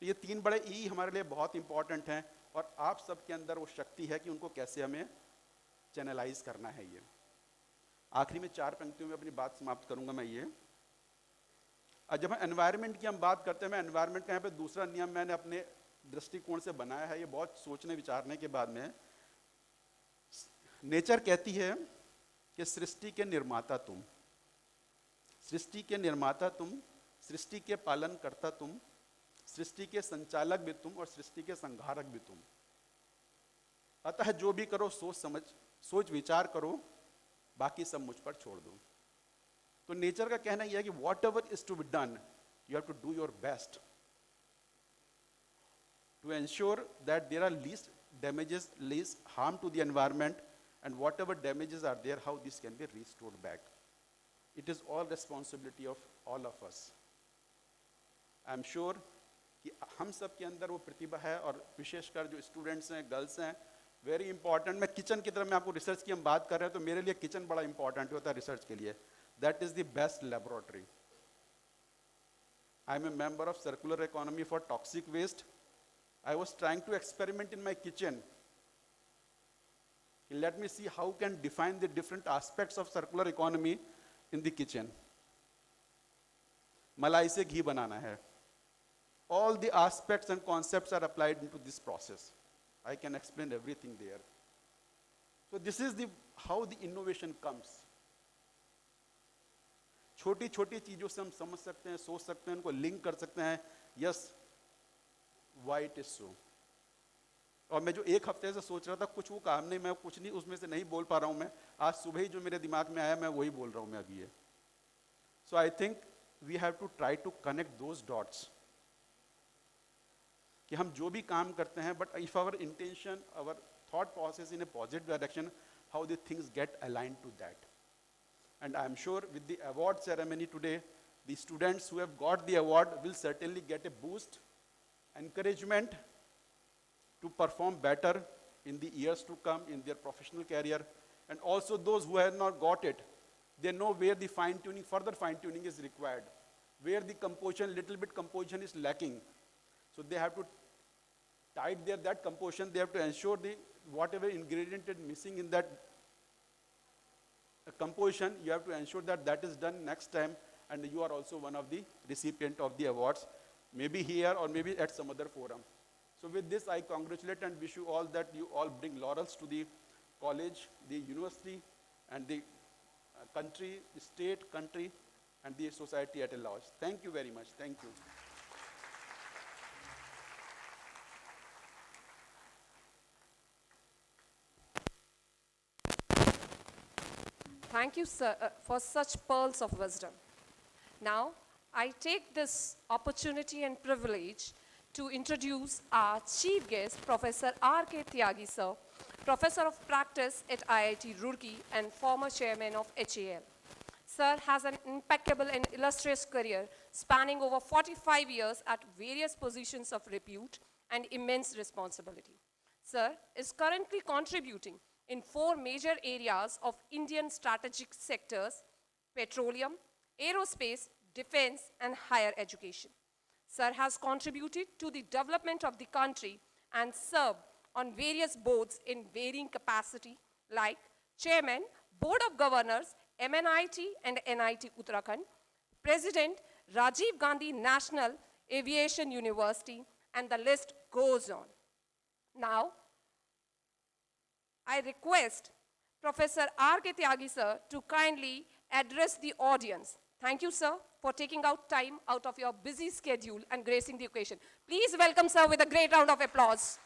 तो ये 3 बड़े E हमारे लिए बहुत important हैं, और आप सबके अंदर वो शक्ति है कि उनको कैसे हमें चैनलाइज करना है। ये आखिरी में 4 पंक्तियों में अपनी बात समाप्त करूंगा मैं ये। जब हम एनवायरनमेंट की हम बात करते हैं, मैं एनवायरनमेंट का यहाँ पे दूसरा नियम मैंने अपने दृष्टिकोण से बनाया है, ये बहुत सोचने विचारने के बाद में। नेचर कहती है कि सृष्टि के निर्माता तुम, सृष्टि के निर्माता तुम, सृष्टि के पालन करता तुम, सृष्टि के संचालक भी तुम और सृष्टि के संहारक भी तुम। अतः जो भी करो सोच विचार करो, बाकी सब मुझ पर छोड़ दो। तो नेचर का कहना यह है कि whatever is to be done, you have to do your best to ensure that there are least damages, least harm to the environment, and whatever damages are there, how this can be restored back. It is all responsibility of all of us. I am sure कि हम सब के अंदर वो प्रतिभा है, और विशेषकर जो स्टूडेंट्स हैं, गर्ल्स हैं, वेरी इंपॉर्टेंट। मैं किचन की तरफ में आपको रिसर्च की हम बात कर रहे हैं, तो मेरे लिए किचन बड़ा इंपॉर्टेंट होता है रिसर्च के लिए। That is the best laboratory. I am a member of circular economy for toxic waste. I was trying to experiment in my kitchen. Let me see how can define the different aspects of circular economy in the kitchen. मलाई से घी बनाना है। All the aspects and concepts are applied into this process. I can explain everything there. So this is how the innovation comes. छोटी छोटी चीजों से हम समझ सकते हैं, सोच सकते हैं, उनको लिंक कर सकते हैं। Yes, why it is so. और मैं जो एक हफ्ते से सोच रहा था, कुछ वो काम नहीं, मैं कुछ नहीं उसमें से नहीं बोल पा रहा हूं। मैं आज सुबह ही जो मेरे दिमाग में आया, मैं वही बोल रहा हूं मैं अभी ये। So I think we have to try to connect those dots, कि हम जो भी काम करते हैं, but if our intention, our thought process in a positive direction, how the things get aligned to that. And I am sure with the award ceremony today, the students who have got the award will certainly get a boost, encouragement to perform better in the years to come in their professional career. And also those who have not got it, they know where the further fine tuning is required, where the little bit composition is lacking. So they have to type there that composition, they have to ensure whatever ingredient is missing in that composition, you have to ensure that is done next time, and you are also one of the recipient of the awards. Maybe here or maybe at some other forum. So with this, I congratulate and wish you all that you all bring laurels to the college, the university, and the country, the state, country, and the society at large. Thank you very much. Thank you. Thank you, sir, for such pearls of wisdom. Now, I take this opportunity and privilege to introduce our chief guest, Professor R.K. Tyagi, sir, Professor of Practice at IIT Roorkee and former chairman of HAL. Sir has an impeccable and illustrious career spanning over 45 years at various positions of repute and immense responsibility. Sir is currently contributing in 4 major areas of Indian strategic sectors: petroleum, aerospace, defense, and higher education. Sir has contributed to the development of the country and served on various boards in varying capacity, like Chairman, Board of Governors, MNIT and NIT Uttarakhand, President, Rajiv Gandhi National Aviation University, and the list goes on. Now, I request Professor R.K. Tyagi, sir, to kindly address the audience. Thank you, sir, for taking out time out of your busy schedule and gracing the occasion. Please welcome, sir, with a great round of applause.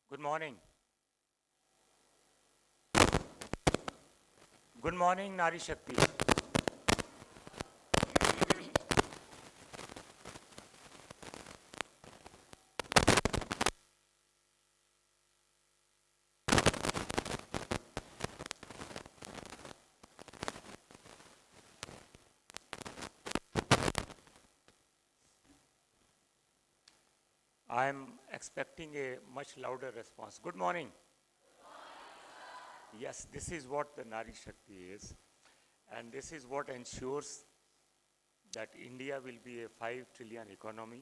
Good morning. Good morning, Nari Shakti. I'm expecting a much louder response. Good morning. Yes, this is what the Nari Shakti is. And this is what ensures that India will be a 5 trillion economy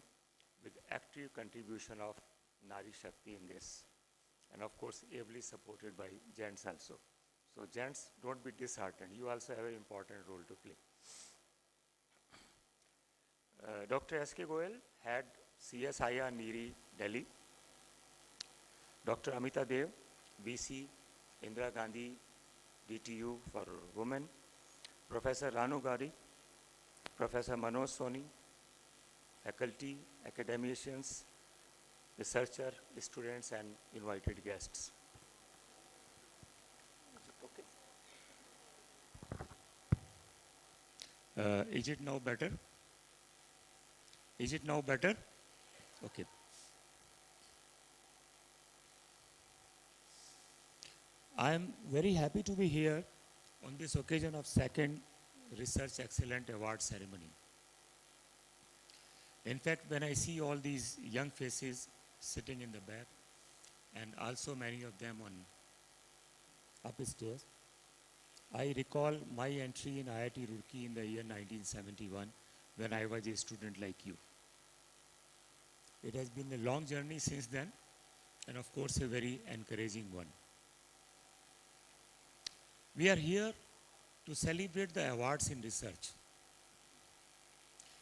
with active contribution of Nari Shakti in this. And of course, ably supported by gents also. So gents, don't be disheartened. You also have an important role to play. Dr. S.K. Goyal had CSIR Niri, Delhi. Dr. Amita Dev, VC, Indira Gandhi, DTU for Women. Professor Ranu Gari, Professor Manoj Soni, faculty, academicians, researcher, students, and invited guests. Is it now better? Is it now better? Okay. I am very happy to be here on this occasion of second Research Excellent Award ceremony. In fact, when I see all these young faces sitting in the back, and also many of them on upstairs, I recall my entry in IIT Roorkee in the year 1971 when I was a student like you. It has been a long journey since then, and of course a very encouraging one. We are here to celebrate the awards in research.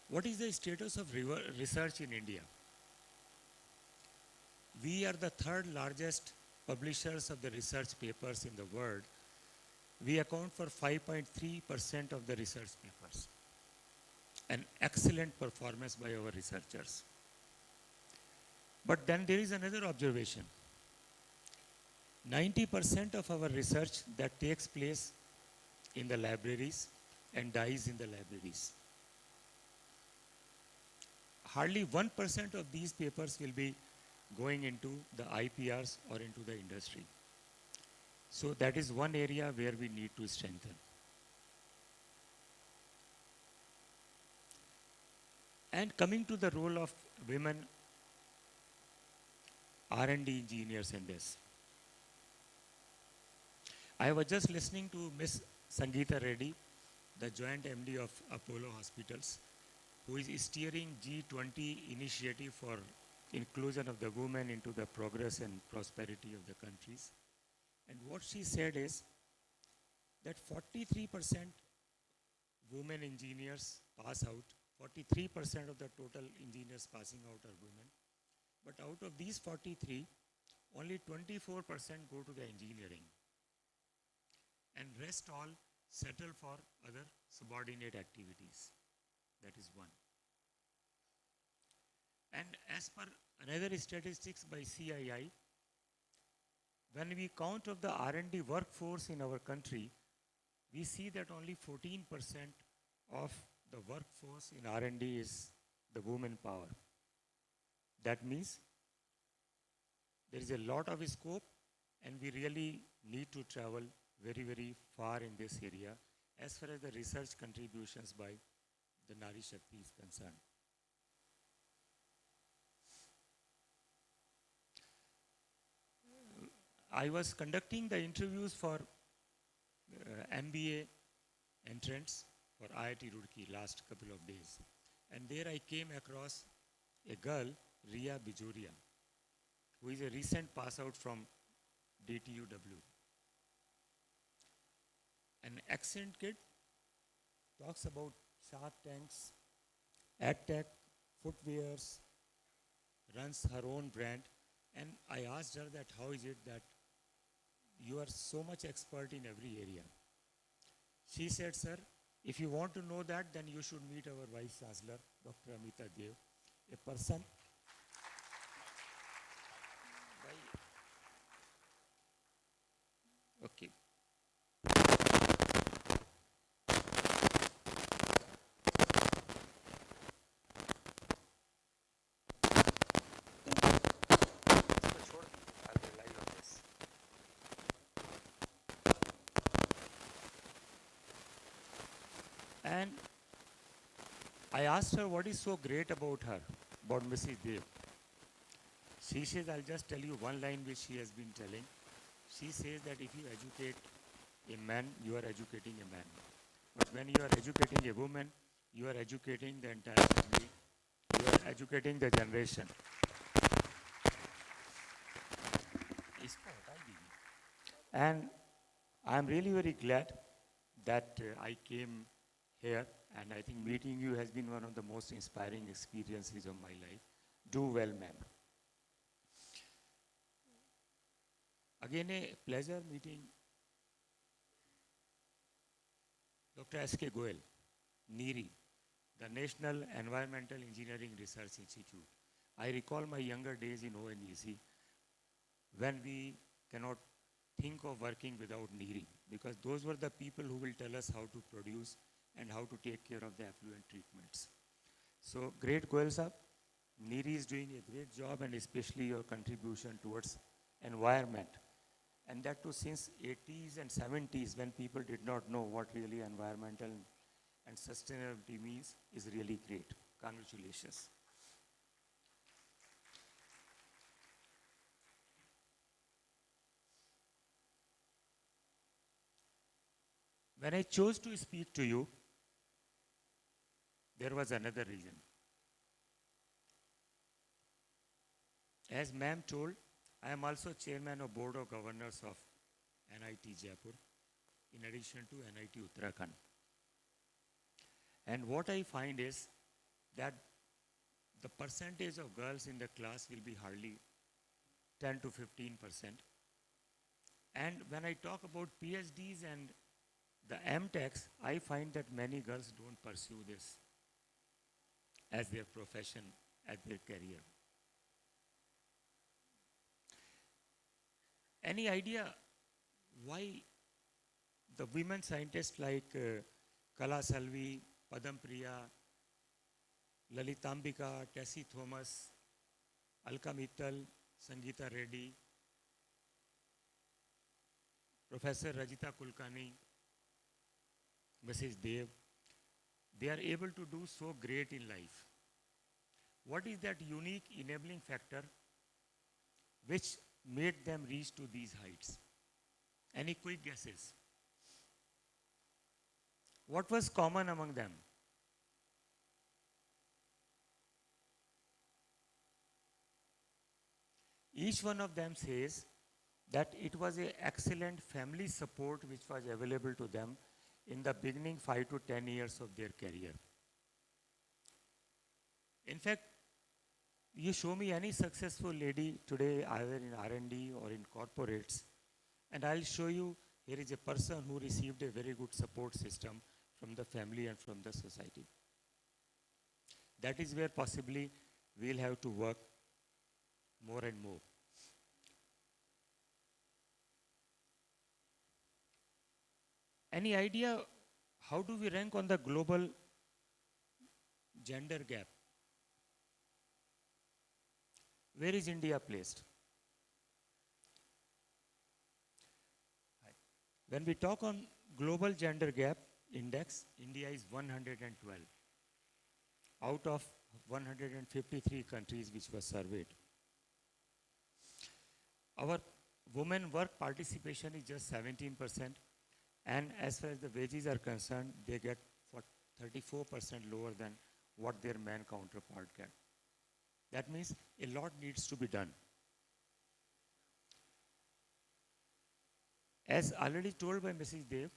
What is the status of research in India? We are the third largest publishers of the research papers in the world. We account for 5.3% of the research papers. An excellent performance by our researchers. But then there is another observation. 90% of our research that takes place in the libraries and dies in the libraries. Hardly 1% of these papers will be going into the IPRs or into the industry. So that is one area where we need to strengthen. And coming to the role of women R&D engineers in this. I was just listening to Ms. Sangeeta Reddy, the joint MD of Apollo Hospitals, who is steering G20 initiative for inclusion of the women into the progress and prosperity of the countries. And what she said is that 43% women engineers pass out, 43% of the total engineers passing out are women. But out of these 43, only 24% go to the engineering. And rest all settle for other subordinate activities. That is one. And as per another statistics by CII, when we count of the R&D workforce in our country, we see that only 14% of the workforce in R&D is the woman power. That means there is a lot of scope, and we really need to travel very, very far in this area as far as the research contributions by the Nari Shakti is concerned. I was conducting the interviews for MBA entrants for IIT Roorkee last couple of days. And there I came across a girl, Ria Bijoria, who is a recent pass out from DTUW. An accent kid, talks about Shark Tanks, AdTech, footwears, runs her own brand. And I asked her that how is it that you are so much expert in every area? She said, sir, if you want to know that, then you should meet our Vice Chancellor, Dr. Amita Dev, a person. Okay. And I asked her what is so great about her, about Mrs. Dev. She says, I'll just tell you one line which she has been telling. She says that if you educate a man, you are educating a man. But when you are educating a woman, you are educating the entire family. You are educating the generation. And I'm really very glad that I came here, and I think meeting you has been one of the most inspiring experiences of my life. Do well, ma'am. Again, a pleasure meeting Dr. S.K. Goel, NEERI, the National Environmental Engineering Research Institute. I recall my younger days in ONGC when we cannot think of working without NEERI, because those were the people who will tell us how to produce and how to take care of the effluent treatments. So great Goel sir, NEERI is doing a great job, and especially your contribution towards environment. And that too since 80s and 70s, when people did not know what really environmental and sustainability means, is really great. Congratulations. When I chose to speak to you, there was another reason. As ma'am told, I am also chairman of Board of Governors of NIT Jaipur, in addition to NIT Uttarakhand. And what I find is that the percentage of girls in the class will be hardly 10 to 15%. And when I talk about PhDs and the MTechs, I find that many girls don't pursue this as their profession, as their career. Any idea why the women scientists like Kala Salvi, Padam Priya, Lalitambika, Tessie Thomas, Alka Mittal, Sangeeta Reddy, Professor Rajita Kulkarni, Mrs. Dev, they are able to do so great in life? What is that unique enabling factor which made them reach to these heights? Any quick guesses? What was common among them? Each one of them says that it was an excellent family support which was available to them in the beginning 5 to 10 years of their career. In fact, you show me any successful lady today either in R&D or in corporates, and I'll show you here is a person who received a very good support system from the family and from the society. That is where possibly we'll have to work more and more. Any idea how do we rank on the global gender gap? Where is India placed? When we talk on global gender gap index, India is 112 out of 153 countries which were surveyed. Our women work participation is just 17%, and as far as the wages are concerned, they get 34% lower than what their man counterpart get. That means a lot needs to be done. As already told by Mrs. Dev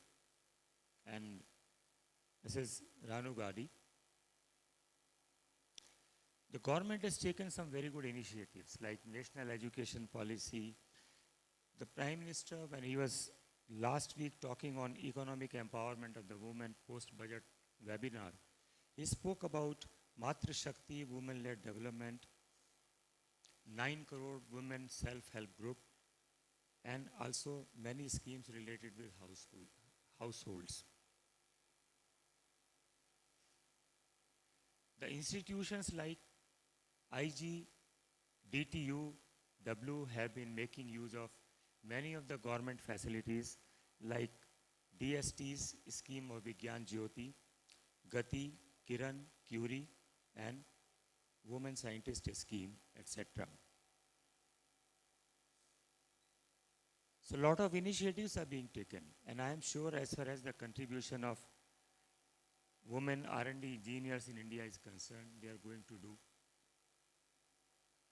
and Mrs. Ranu Gadi, the government has taken some very good initiatives like national education policy. The Prime Minister, when he was last week talking on economic empowerment of the women post-budget webinar, he spoke about Matra Shakti, women-led development, 9 crore women self-help group, and also many schemes related with households. The institutions like IG, DTU, W have been making use of many of the government facilities like DST's scheme of Vigyan Jyoti, Gati, Kiran, Curie, and Women Scientist scheme, etc. So a lot of initiatives are being taken, and I am sure as far as the contribution of women R&D engineers in India is concerned, they are going to do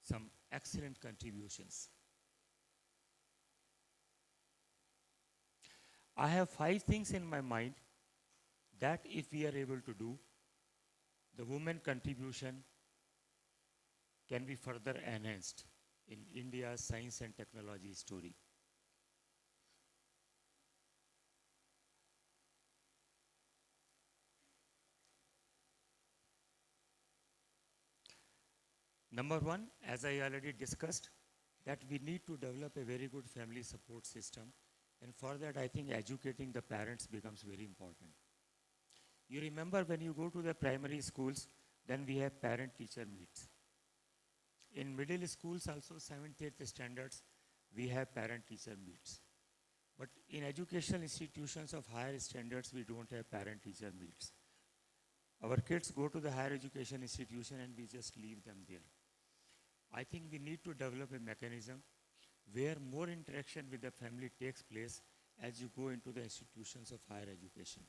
some excellent contributions. I have 5 things in my mind that if we are able to do, the women contribution can be further enhanced in India's science and technology story. Number one, as I already discussed, that we need to develop a very good family support system. And for that, I think educating the parents becomes very important. You remember when you go to the primary schools, then we have parent-teacher meets. In middle schools also, 7th, 8th standards, we have parent-teacher meets. But in educational institutions of higher standards, we don't have parent-teacher meets. Our kids go to the higher education institution and we just leave them there. I think we need to develop a mechanism where more interaction with the family takes place as you go into the institutions of higher education.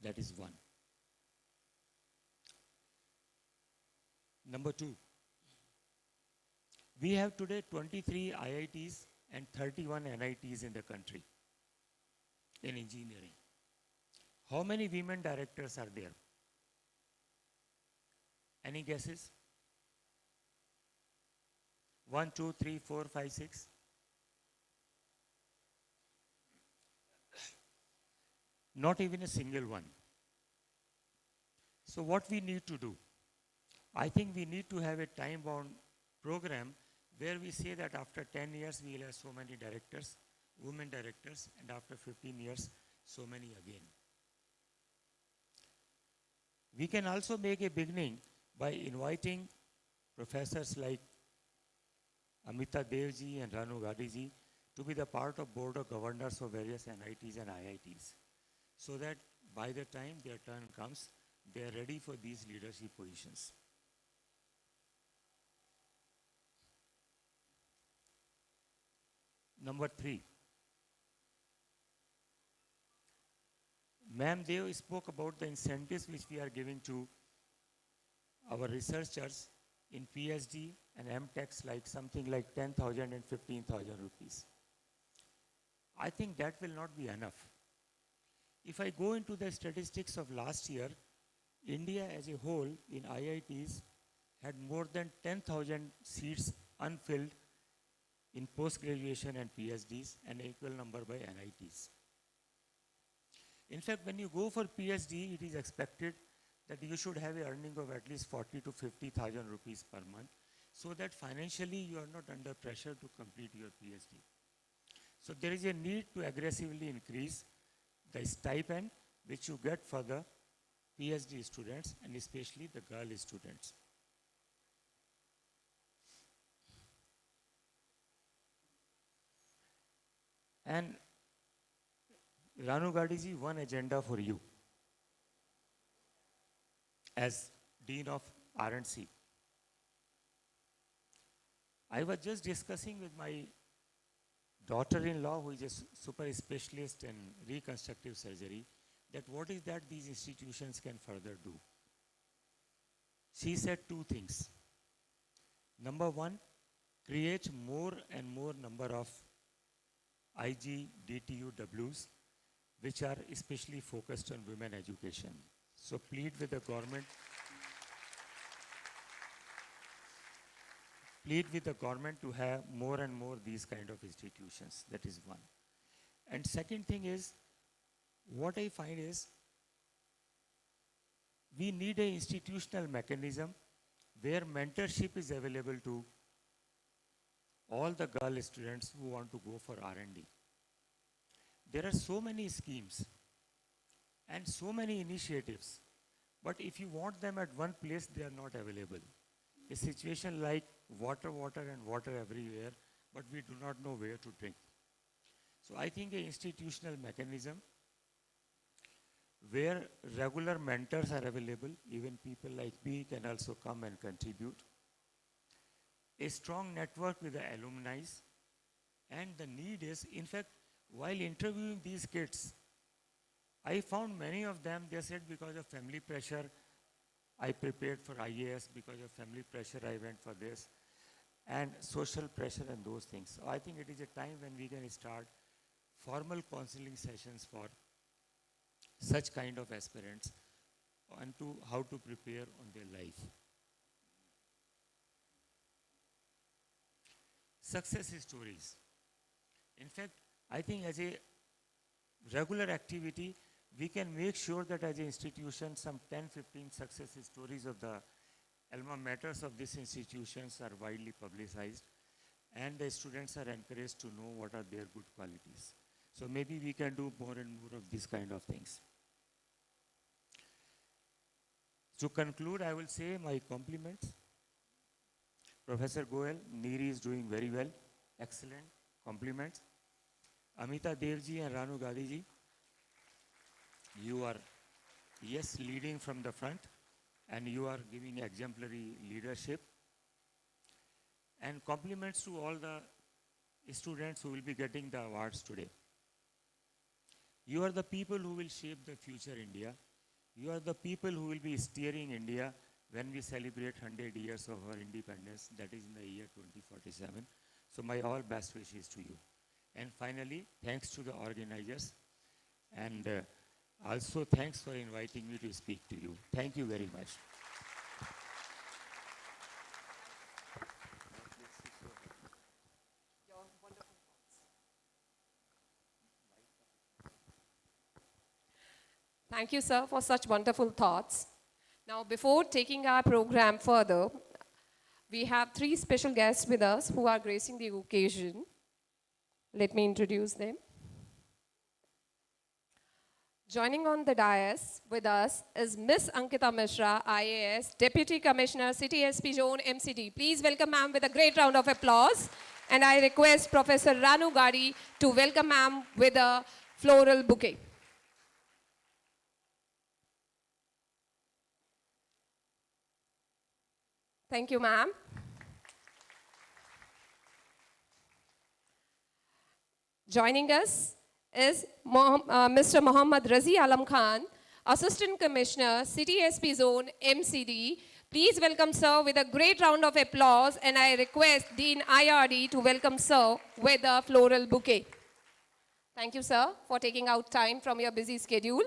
That is one. Number two, we have today 23 IITs and 31 NITs in the country in engineering. How many women directors are there? Any guesses? 1, 2, 3, 4, 5, 6. Not even a single one. So what we need to do? I think we need to have a time-bound program where we say that after 10 years we will have so many directors, women directors, and after 15 years, so many again. We can also make a beginning by inviting professors like Amita Devji and Ranu Gadiji to be the part of board of governors of various NITs and IITs, so that by the time their turn comes, they are ready for these leadership positions. Number 3. Ma'am Dev spoke about the incentives which we are giving to our researchers in PhD and MTechs, like something like 10,000 and 15,000 rupees. I think that will not be enough. If I go into the statistics of last year, India as a whole in IITs had more than 10,000 seats unfilled in post-graduation and PhDs, and an equal number by NITs. In fact, when you go for PhD, it is expected that you should have an earning of at least 40 to 50,000 rupees per month, so that financially you are not under pressure to complete your PhD. So there is a need to aggressively increase the stipend which you get for the PhD students, and especially the girl students. And Ranu Gadiji, one agenda for you as Dean of R&C. I was just discussing with my daughter-in-law, who is a super specialist in reconstructive surgery, that what is that these institutions can further do. She said 2 things. Number 1, create more and more number of IGDTUWs, which are especially focused on women education. So plead with the government. Plead with the government to have more and more these kind of institutions. That is one. And second thing is, what I find is, we need an institutional mechanism where mentorship is available to all the girl students who want to go for R&D. There are so many schemes and so many initiatives, but if you want them at one place, they are not available. A situation like water and water everywhere, but we do not know where to drink. So I think an institutional mechanism where regular mentors are available, even people like me can also come and contribute. A strong network with the alumni, And the need is, in fact, while interviewing these kids, I found many of them, they said because of family pressure, I prepared for IAS, because of family pressure, I went for this, and social pressure and those things. So I think it is a time when we can start formal counseling sessions for such kind of aspirants and to how to prepare on their life. Success stories. In fact, I think as a regular activity, we can make sure that as an institution, some 10, 15 success stories of the alma maters of these institutions are widely publicized, and the students are encouraged to know what are their good qualities. So maybe we can do more and more of these kind of things. To conclude, I will say my compliments. Professor Goel, Neeri is doing very well. Excellent. Compliments. Amita Devji and Ranu Gadiji, you are, yes, leading from the front, and you are giving exemplary leadership. And compliments to all the students who will be getting the awards today. You are the people who will shape the future India. You are the people who will be steering India when we celebrate 100 years of our independence, that is in the year 2047. So my all best wishes to you. And finally, thanks to the organizers, and also thanks for inviting me to speak to you. Thank you very much. Thank you, sir, for such wonderful thoughts. Now, before taking our program further, we have three special guests with us who are gracing the occasion. Let me introduce them. Joining on the dais with us is Miss Ankita Mishra, IAS, Deputy Commissioner, City SP Zone, MCD. Please welcome ma'am with a great round of applause. And I request Professor Ranu Gadi to welcome ma'am with a floral bouquet. Thank you, ma'am. Joining us is Mr. Mohammad Razi Alam Khan, Assistant Commissioner, City SP Zone, MCD. Please welcome sir with a great round of applause, and I request Dean IRD to welcome sir with a floral bouquet. Thank you, sir, for taking out time from your busy schedule.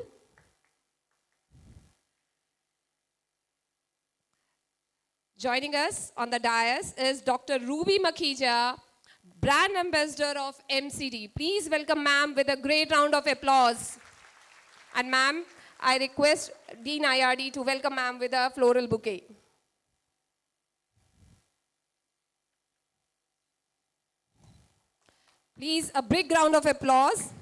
Joining us on the dais is Dr. Ruby Makhija, Brand Ambassador of MCD. Please welcome ma'am with a great round of applause. And ma'am, I request Dean IRD to welcome ma'am with a floral bouquet. Please, a big round of applause.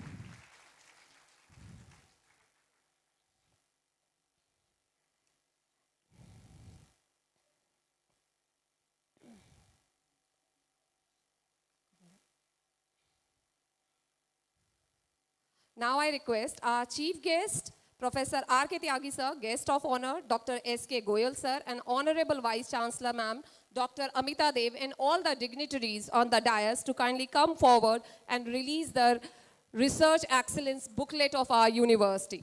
Now I request our chief guest, Professor R.K. Tyagi sir, guest of honor, Dr. S.K. Goyal sir, and Honorable Vice Chancellor ma'am, Dr. Amita Dev, and all the dignitaries on the dais to kindly come forward and release the Research Excellence booklet of our university.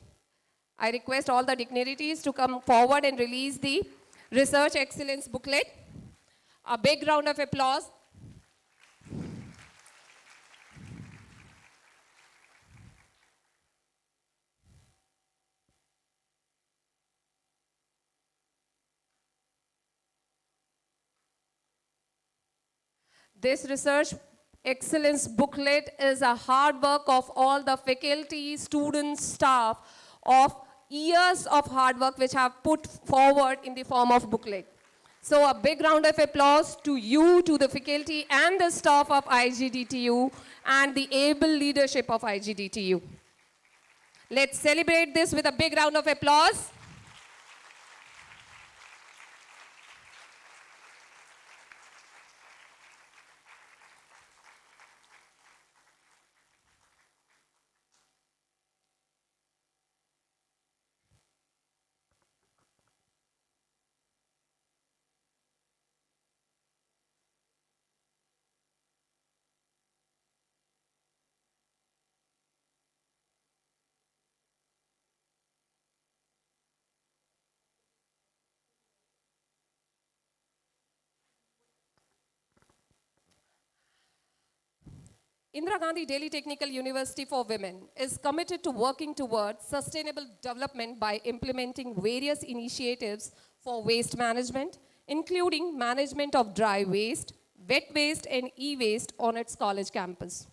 I request all the dignitaries to come forward and release the Research Excellence booklet. A big round of applause. This Research Excellence booklet is a hard work of all the faculty, students, staff of years of hard work which have put forward in the form of booklet. So a big round of applause to you, to the faculty and the staff of IGDTU and the able leadership of IGDTU. Let's celebrate this with a big round of applause. Indira Gandhi Delhi Technical University for Women is committed to working towards sustainable development by implementing various initiatives for waste management, including management of dry waste, wet waste, and e-waste on its college campus.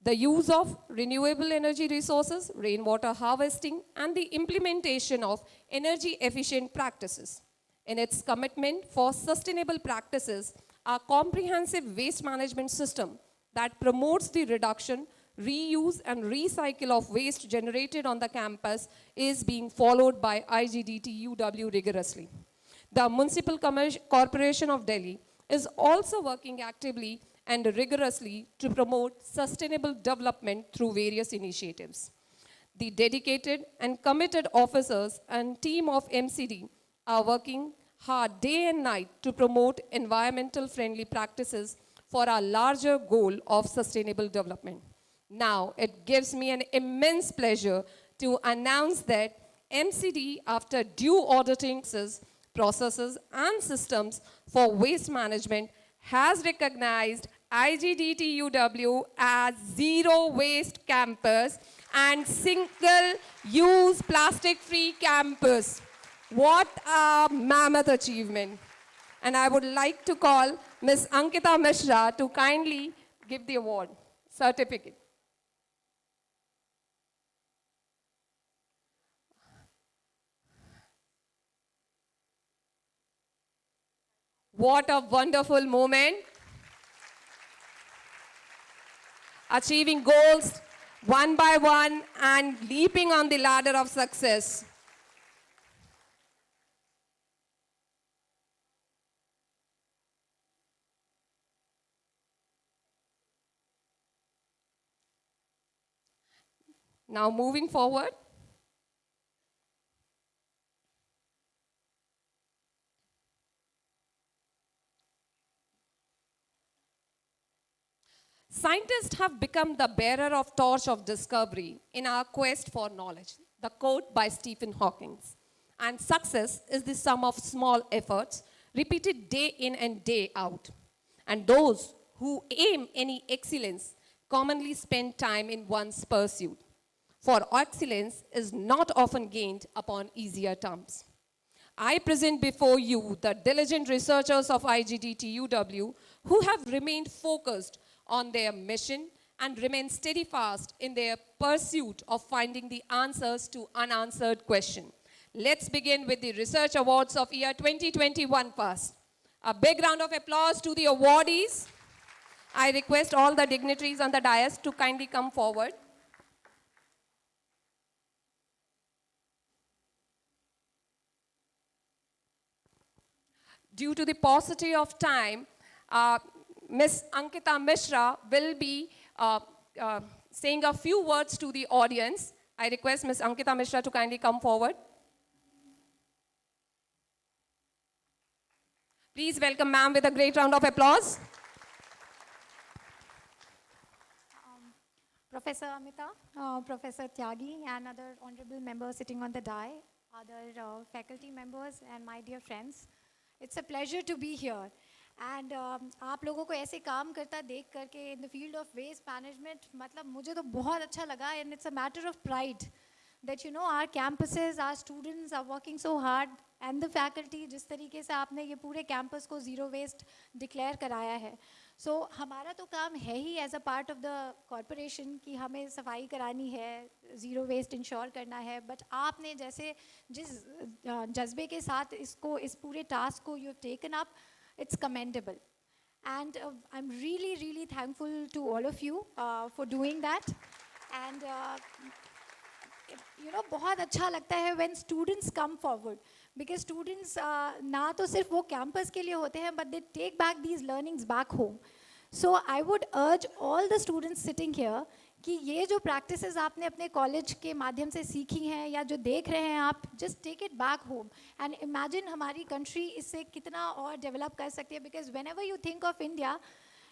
The use of renewable energy resources, rainwater harvesting, and the implementation of energy efficient practices. In its commitment for sustainable practices, a comprehensive waste management system that promotes the reduction, reuse, and recycle of waste generated on the campus is being followed by IGDT-UW rigorously. The Municipal Corporation of Delhi is also working actively and rigorously to promote sustainable development through various initiatives. The dedicated and committed officers and team of MCD are working hard day and night to promote environmental friendly practices for our larger goal of sustainable development. Now, it gives me an immense pleasure to announce that MCD, after due auditing processes and systems for waste management, has recognized IGDT-UW as zero waste campus and single-use plastic-free campus. What a mammoth achievement. And I would like to call Ms. Ankita Mishra to kindly give the award certificate. What a wonderful moment. Achieving goals one by one and leaping on the ladder of success. Now moving forward. Scientists have become the bearer of torch of discovery in our quest for knowledge. The quote by Stephen Hawking. And success is the sum of small efforts repeated day in and day out. And those who aim any excellence commonly spend time in one's pursuit. For excellence is not often gained upon easier terms. I present before you the diligent researchers of IGDT-UW who have remained focused on their mission and remain steadfast in their pursuit of finding the answers to unanswered questions. Let's begin with the Research Awards of year 2021 first. A big round of applause to the awardees. I request all the dignitaries on the dais to kindly come forward. Due to the paucity of time, Ms. Ankita Mishra will be saying a few words to the audience. I request Ms. Ankita Mishra to kindly come forward. Please welcome ma'am with a great round of applause. Professor Amita, Professor Tyagi, and other honorable members sitting on the dais, other faculty members, and my dear friends. It's a pleasure to be here. And आप लोगों को ऐसे काम करता देख करके in the field of waste management, मतलब मुझे तो बहुत अच्छा लगा, and it's a matter of pride that you know our campuses, our students are working so hard, and the faculty जिस तरीके से आपने ये पूरे campus को zero waste declare कराया है. So हमारा तो काम है ही as a part of the corporation कि हमें सफाई करानी है, zero waste ensure करना है, but आपने जैसे जिस जज्बे के साथ इसको इस पूरे task को you've taken up, it's commendable. And I'm really, really thankful to all of you for doing that. And you know, बहुत अच्छा लगता है when students come forward. Because students ना तो सिर्फ वो campus के लिए होते हैं, but they take back these learnings back home. So I would urge all the students sitting here कि ये जो practices आपने अपने college के माध्यम से सीखी हैं या जो देख रहे हैं आप, just take it back home and imagine हमारी country इससे कितना और develop कर सकती है. Because whenever you think of India,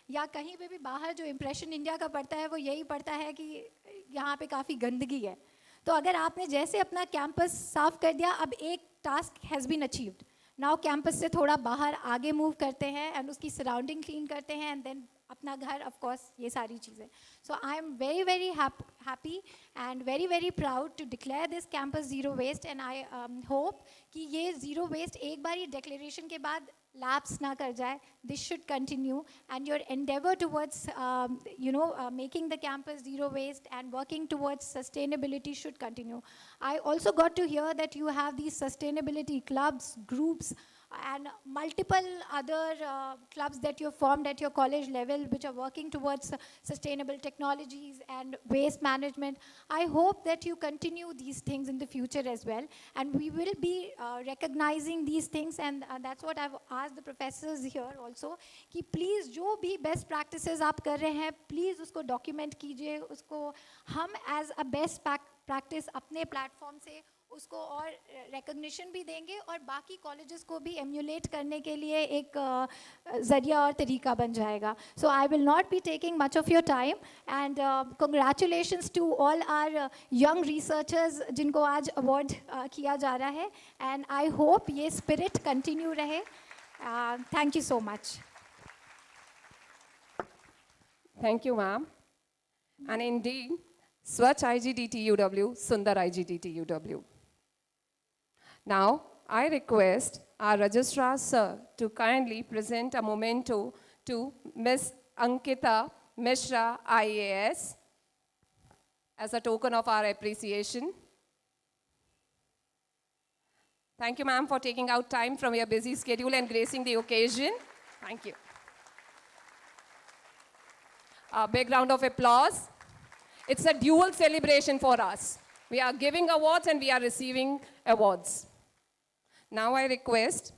या कहीं पे भी बाहर जो impression India का पड़ता है वो यही पड़ता है कि यहाँ पे काफ़ी गंदगी है. तो अगर आपने जैसे अपना कैंपस साफ कर दिया, अब एक task has been achieved. Now campus से थोड़ा बाहर आगे मूव करते हैं एंड उसकी सराउंडिंग क्लीन करते हैं एंड देन अपना घर, of course, ये सारी चीज़ें. So I am very, very happy and very, very proud to declare this campus zero waste, and I hope कि ये zero waste एक बार ये declaration के बाद lapse ना कर जाए. This should continue, and your endeavor towards making the campus zero waste and working towards sustainability should continue. I also got to hear that you have these sustainability clubs, groups, and multiple other clubs that you formed at your college level which are working towards sustainable technologies and waste management. I hope that you continue these things in the future as well, and we will be recognizing these things, and that's what I've asked the professors here also, कि please जो भी best practices आप कर रहे हैं, please उसको document कीजिए, उसको हम as a best practice अपने platform से उसको और recognition भी देंगे और बाकी colleges को भी emulate करने के लिए एक ज़रिया और तरीका बन जाएगा. So I will not be taking much of your time, and congratulations to all our young researchers जिनको आज award किया जा रहा है, and I hope ये spirit continue रहे. Thank you so much. Thank you, ma'am. And indeed, Swachh IGDTUW, Sundar IGDTUW. Now, I request our Registrar Sir to kindly present a memento to Ms. Ankita Mishra, IAS, as a token of our appreciation. Thank you, ma'am, for taking out time from your busy schedule and gracing the occasion. Thank you. A big round of applause. It's a dual celebration for us. We are giving awards and we are receiving awards. Now I request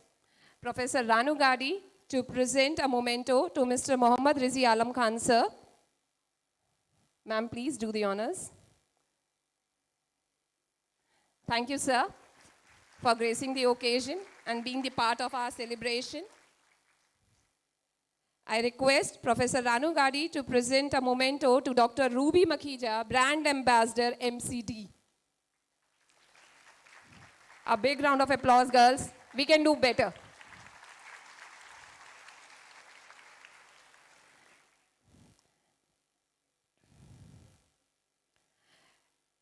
Professor Ranu Gadi to present a memento to Mr. Mohammad Rizi Alam Khan, sir. Ma'am, please do the honors. Thank you, sir, for gracing the occasion and being the part of our celebration. I request Professor Ranu Gadi to present a memento to Dr. Ruby Makhija, Brand Ambassador, MCD. A big round of applause, girls. We can do better.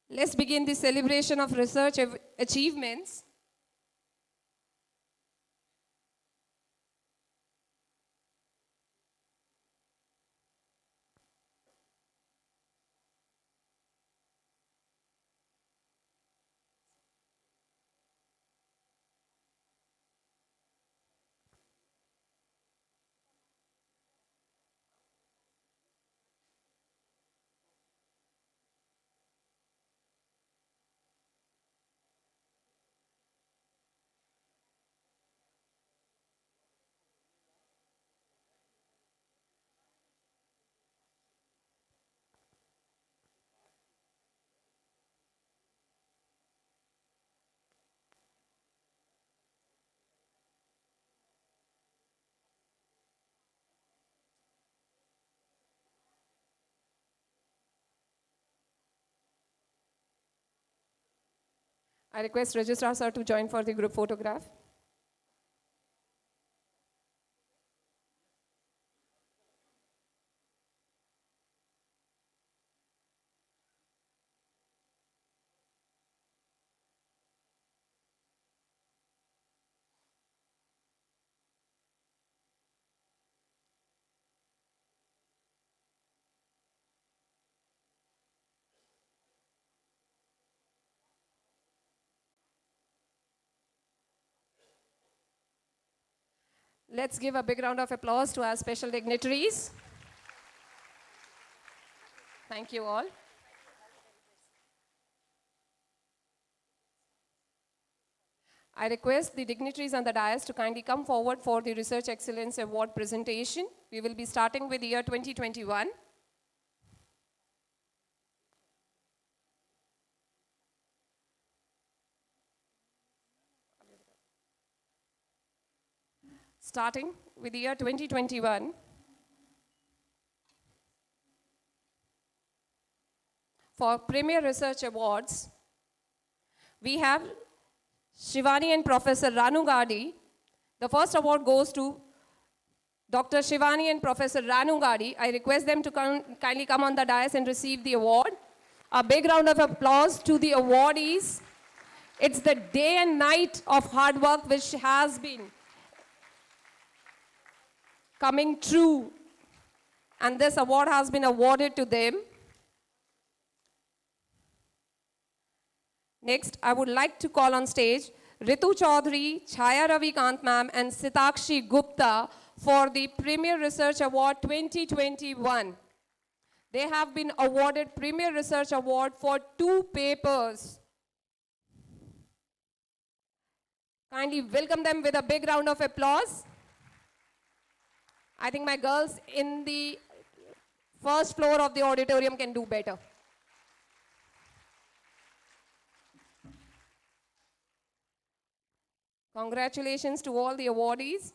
Let's begin the celebration of research achievements. I request Registrar Sir to join for the group photograph. Let's give a big round of applause to our special dignitaries. Thank you all. I request the dignitaries on the dais to kindly come forward for the Research Excellence Award presentation. We will be starting with the year 2021. Starting with the year 2021, for Premier Research Awards, we have Shivani and Professor Ranu Gadi. The first award goes to Dr. Shivani and Professor Ranu Gadi. I request them to kindly come on the dais and receive the award. A big round of applause to the awardees. It's the day and night of hard work which has been coming true, and this award has been awarded to them. Next, I would like to call on stage Ritu Chaudhary, Chaya Ravikant ma'am, and Sitakshi Gupta for the Premier Research Award 2021. They have been awarded Premier Research Award for 2 papers. Kindly welcome them with a big round of applause. I think my girls in the first floor of the auditorium can do better. Congratulations to all the awardees.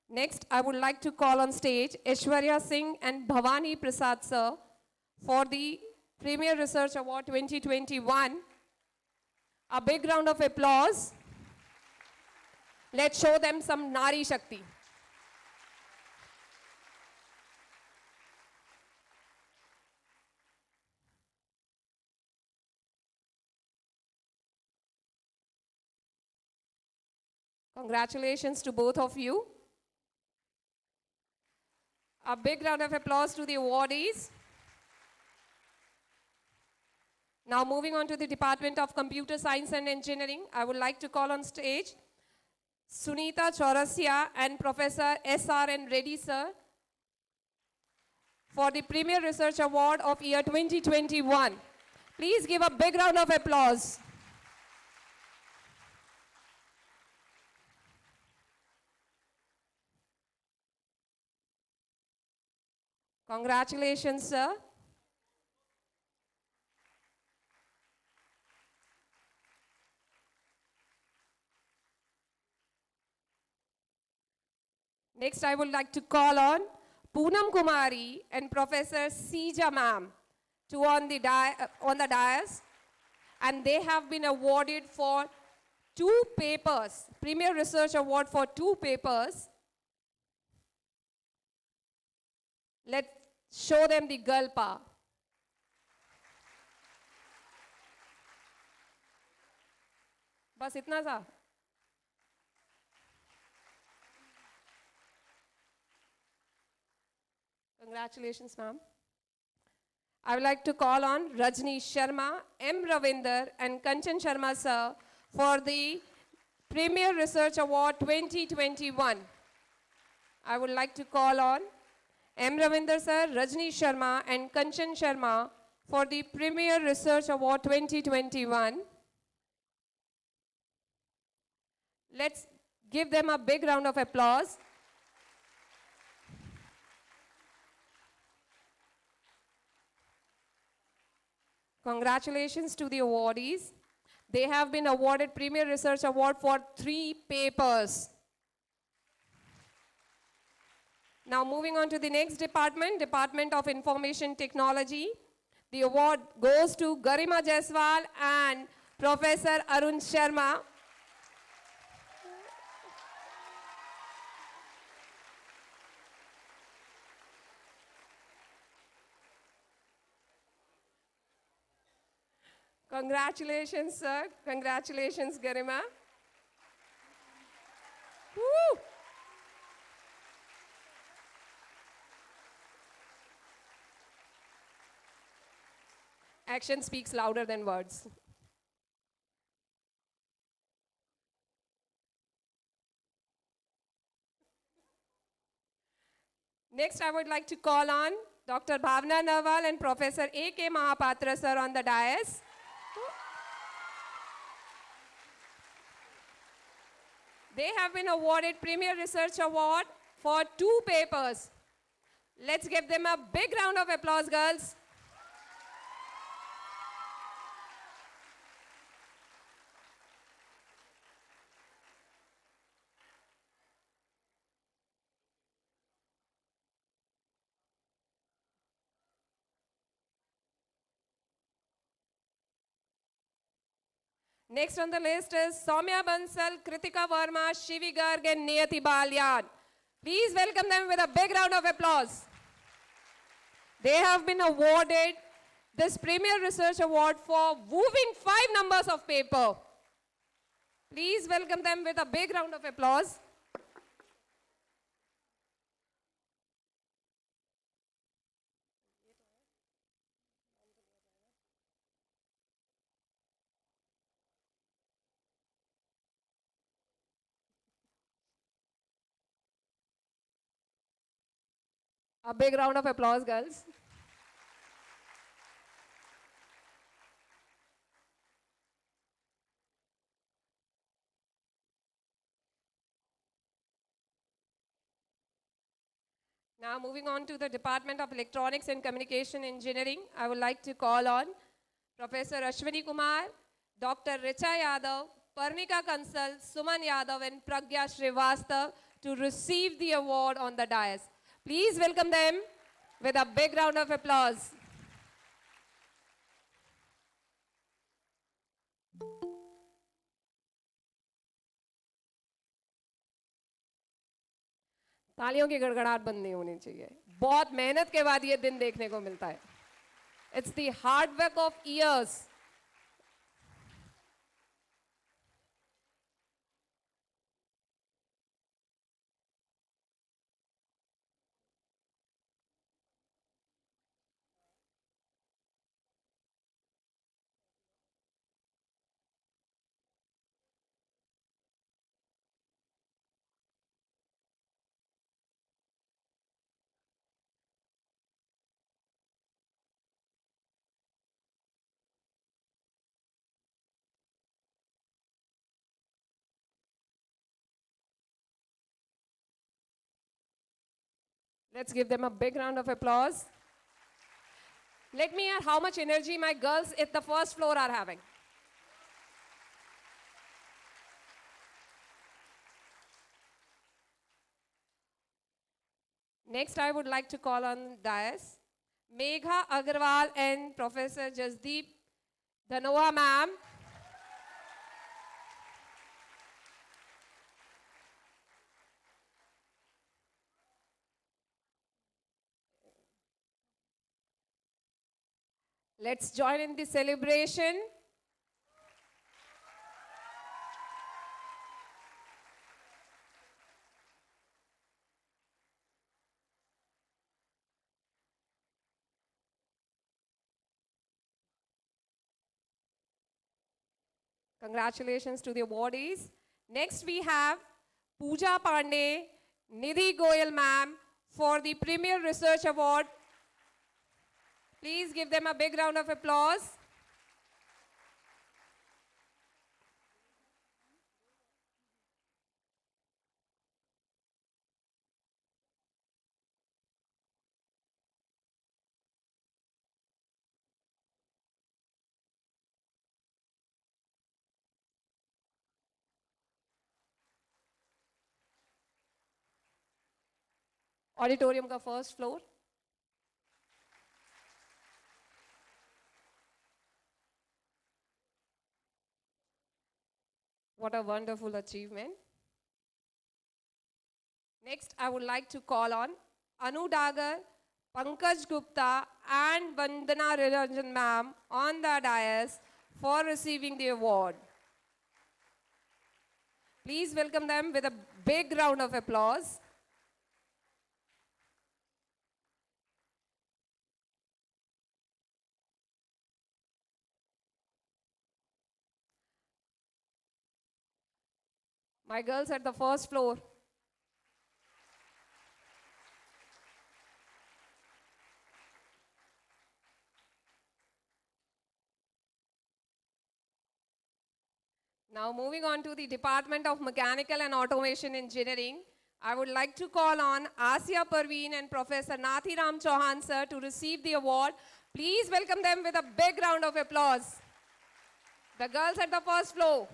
Next, I would like to call on stage Aishwarya Singh and Bhavani Prasad sir for the Premier Research Award 2021. A big round of applause. Let's show them some Nari Shakti. Congratulations to both of you. A big round of applause to the awardees. Now moving on to the Department of Computer Science and Engineering, I would like to call on stage Sunita Chaurasia and Professor S.R.N. Reddy sir for the Premier Research Award of year 2021. Please give a big round of applause. Congratulations, sir. Next, I would like to call on Poonam Kumari and Professor Sija ma'am to on the dais, and they have been awarded for 2 papers, Premier Research Award for 2 papers. Let's show them the girl power. बस इतना सा. Congratulations, ma'am. I would like to call on Rajni Sharma, M. Ravinder, and Kanchan Sharma sir for the Premier Research Award 2021. I would like to call on M. Ravinder sir, Rajni Sharma, and Kanchan Sharma for the Premier Research Award 2021. Let's give them a big round of applause. Congratulations to the awardees. They have been awarded Premier Research Award for 3 papers. Now moving on to the next department, Department of Information Technology. The award goes to Garima Jaiswal and Professor Arun Sharma. Congratulations, sir. Congratulations, Garima. Woo! Action speaks louder than words. Next, I would like to call on Dr. Bhavna Nawal and Professor A.K. Mahapatra sir on the dais. They have been awarded Premier Research Award for 2 papers. Let's give them a big round of applause, girls. Next on the list is Soumya Bansal, Kritika Verma, Shivi Garg, and Niyati Balyan. Please welcome them with a big round of applause. They have been awarded this Premier Research Award for woven 5 numbers of paper. Please welcome them with a big round of applause. A big round of applause, girls. Now moving on to the Department of Electronics and Communication Engineering, I would like to call on Professor Ashwini Kumar, Dr. Richa Yadav, Parnika Kansal, Suman Yadav, and Pragya Srivastav to receive the award on the dais. Please welcome them with a big round of applause. तालियों की गड़गड़ाहट बंद नहीं होनी चाहिए. बहुत मेहनत के बाद ये दिन देखने को मिलता है. It's the hard work of years. Let's give them a big round of applause. Let me hear how much energy my girls at the first floor are having. Next, I would like to call on dais Megha Agarwal and Professor Jasdeep Dhanoa ma'am. Let's join in the celebration. Congratulations to the awardees. Next we have Pooja Pandey, Nidhi Goyal ma'am for the Premier Research Award. Please give them a big round of applause. Auditorium का first floor. What a wonderful achievement. Next, I would like to call on Anu Dagar, Pankaj Gupta, and Vandana Niranjan ma'am on the dais for receiving the award. Please welcome them with a big round of applause. My girls at the first floor. Now moving on to the Department of Mechanical and Automation Engineering, I would like to call on Asya Parveen and Professor Nathiram Chauhan sir to receive the award. Please welcome them with a big round of applause. The girls at the first floor.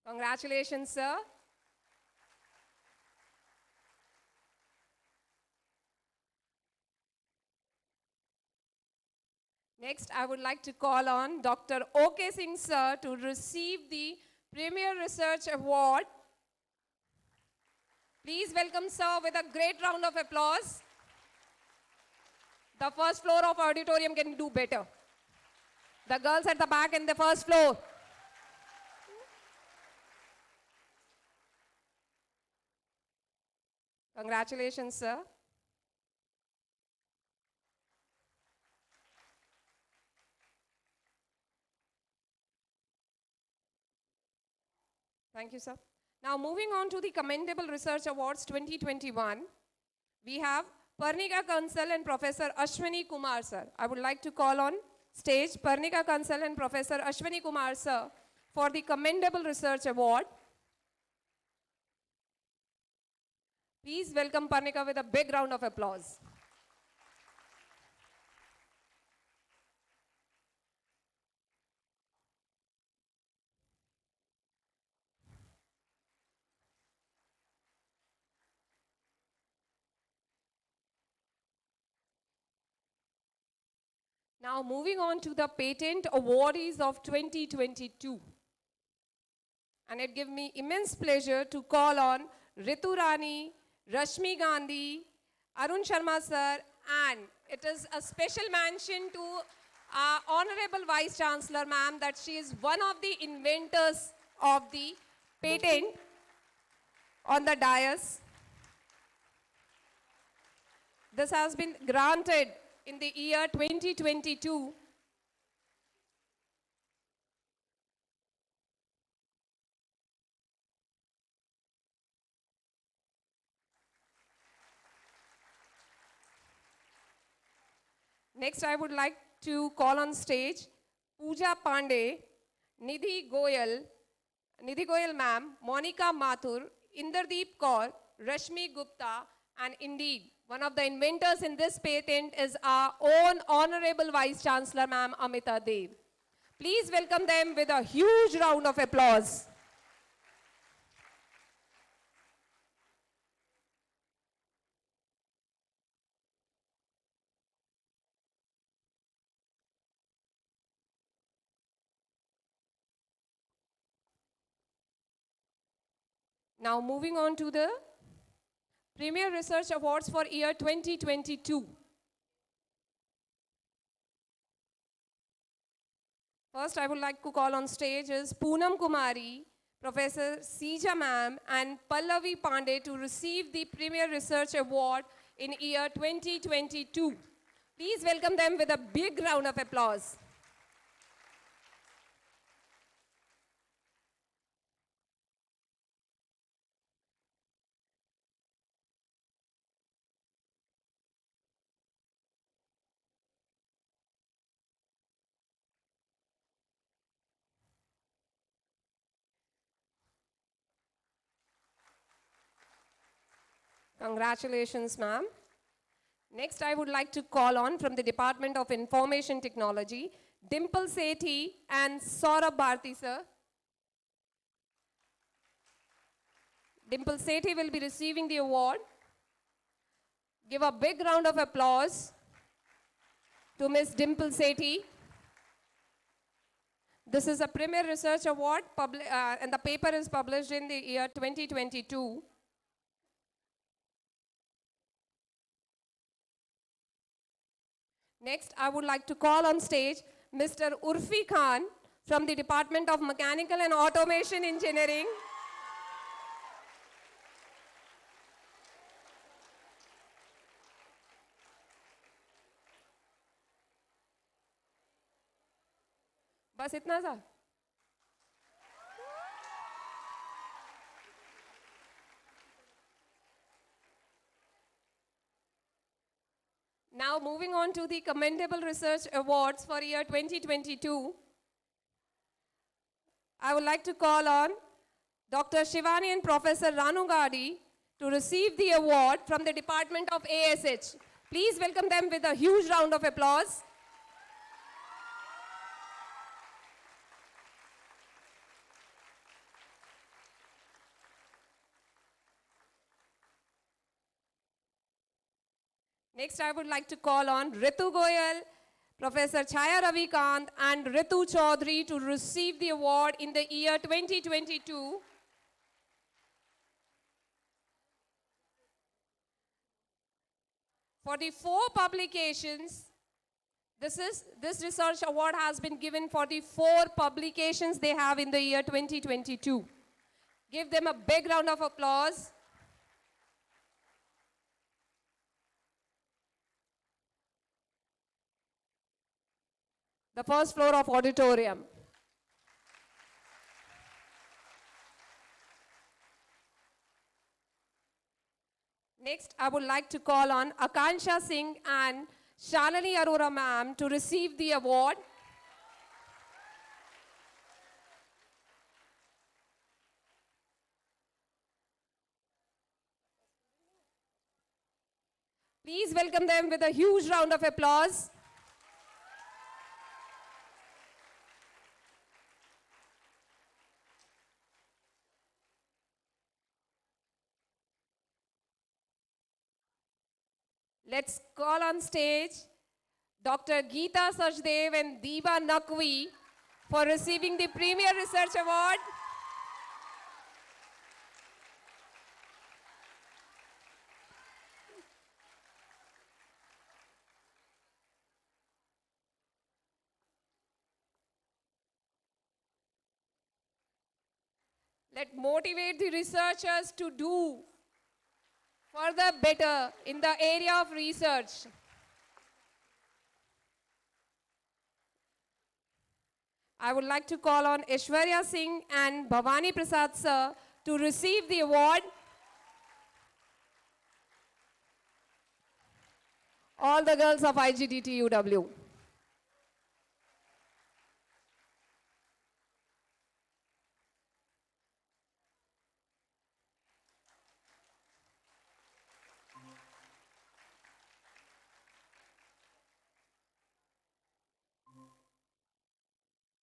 Congratulations, sir. Next, I would like to call on Dr. O.K. Singh sir to receive the Premier Research Award. Please welcome sir with a great round of applause. The first floor of auditorium can do better. The girls at the back in the first floor. Congratulations, sir. Thank you, sir. Now, moving on to the Commendable Research Awards 2021, we have Parnika Kansal and Professor Ashwini Kumar, sir. I would like to call on stage Parnika Kansal and Professor Ashwini Kumar, sir, for the Commendable Research Award. Please welcome Parnika with a big round of applause. Now moving on to the patent awardees of 2022. And it gives me immense pleasure to call on Ritu Rani, Rashmi Gandhi, Arun Sharma sir, and it is a special mention to our Honorable Vice Chancellor ma'am that she is one of the inventors of the patent on the dais. This has been granted in the year 2022. Next, I would like to call on stage Pooja Pandey, Nidhi Goyal ma'am, Monica Mathur, Inderdeep Kaur, Rashmi Gupta, and indeed, one of the inventors in this patent is our own Honorable Vice Chancellor ma'am, Amita Dev. Please welcome them with a huge round of applause. Now moving on to the Premier Research Awards for year 2022. First, I would like to call on stage is Poonam Kumari, Professor Sija ma'am, and Pallavi Pandey to receive the Premier Research Award in year 2022. Please welcome them with a big round of applause. Congratulations, ma'am. Next, I would like to call on from the Department of Information Technology, Dimple Sethi and Saurabh Bharti, sir. Dimple Sethi will be receiving the award. Give a big round of applause to Ms. Dimple Sethi. This is a Premier Research Award, and the paper is published in the year 2022. Next, I would like to call on stage Mr. Urfi Khan from the Department of Mechanical and Automation Engineering. बस इतना सा Now moving on to the Commendable Research Awards for year 2022. I would like to call on Dr. Shivani and Professor Ranu Gadi to receive the award from the Department of ASH. Please welcome them with a huge round of applause. Next, I would like to call on Ritu Goyal, Professor Chaya Ravikant and Ritu Chaudhary to receive the award in the year 2022. For the 4 publications, this research award has been given for the 4 publications they have in the year 2022. Give them a big round of applause. The first floor of auditorium. Next, I would like to call on Akansha Singh and Shalini Arora ma'am to receive the award. Please welcome them with a huge round of applause. Let's call on stage Dr. Geeta Sachdev and Deepa Naqvi for receiving the Premier Research Award. Let's motivate the researchers to do further better in the area of research. I would like to call on Aishwarya Singh and Bhavani Prasad sir to receive the award. All the girls of IGDT UW.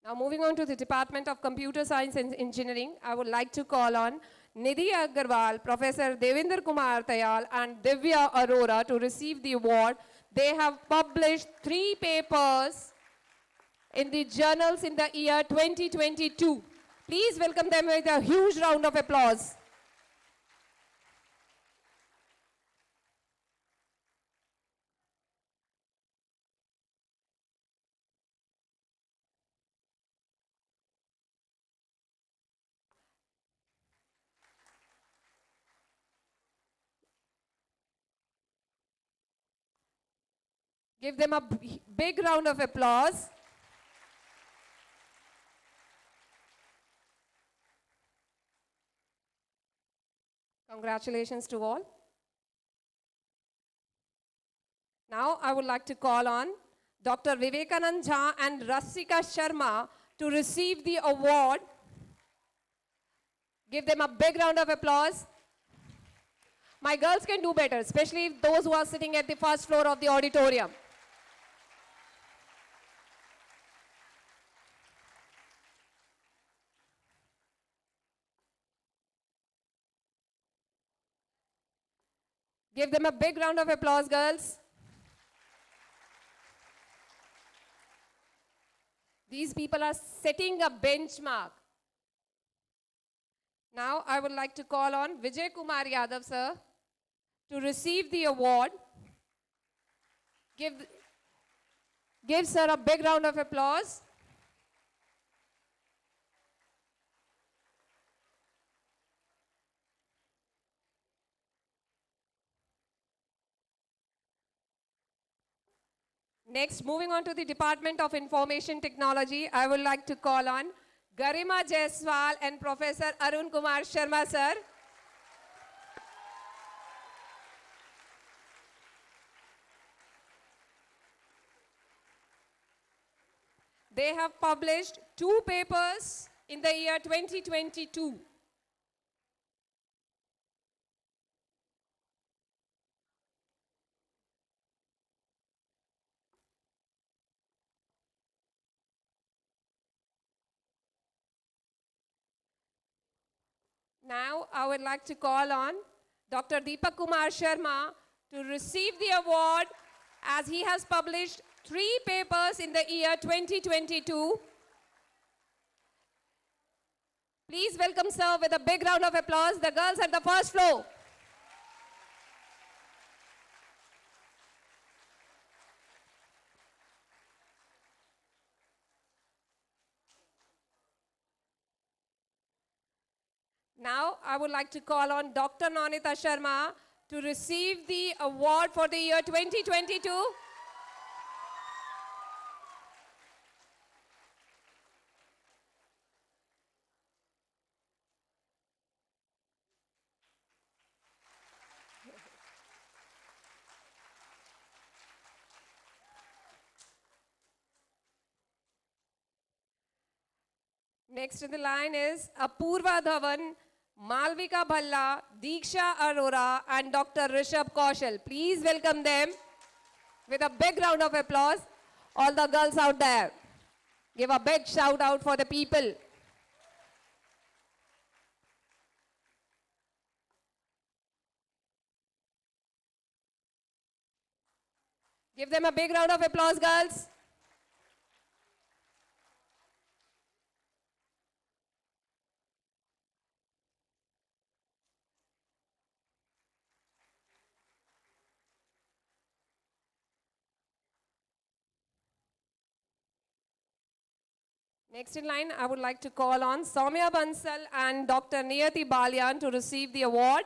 Now moving on to the Department of Computer Science and Engineering, I would like to call on Nidhi Agarwal, Professor Devinder Kumar Tayal and Divya Arora to receive the award. They have published 3 papers in the journals in the year 2022. Please welcome them with a huge round of applause. Give them a big round of applause. Congratulations to all. Now I would like to call on Dr. Vivekanand Jha and Rasika Sharma to receive the award. Give them a big round of applause. My girls can do better, especially those who are sitting at the first floor of the auditorium. Give them a big round of applause, girls. These people are setting a benchmark. Now I would like to call on Vijay Kumar Yadav, sir, to receive the award. Give sir a big round of applause. Next, moving on to the Department of Information Technology, I would like to call on Garima Jaiswal and Professor Arun Kumar Sharma, sir. They have published 2 papers in the year 2022. Now, I would like to call on Dr. Deepak Kumar Sharma to receive the award as he has published 3 papers in the year 2022. Please welcome, sir, with a big round of applause, the girls at the first floor. Now, I would like to call on Dr. Nanita Sharma to receive the award for the year 2022. Next in the line is Apurva Dhawan, Malvika Bhalla, Deeksha Arora, and Dr. Rishabh Kaushal. Please welcome them with a big round of applause. All the girls out there, give a big shout out for the people. Give them a big round of applause, girls. Next in line, I would like to call on Soumya Bansal and Dr. Niyati Balyan to receive the award.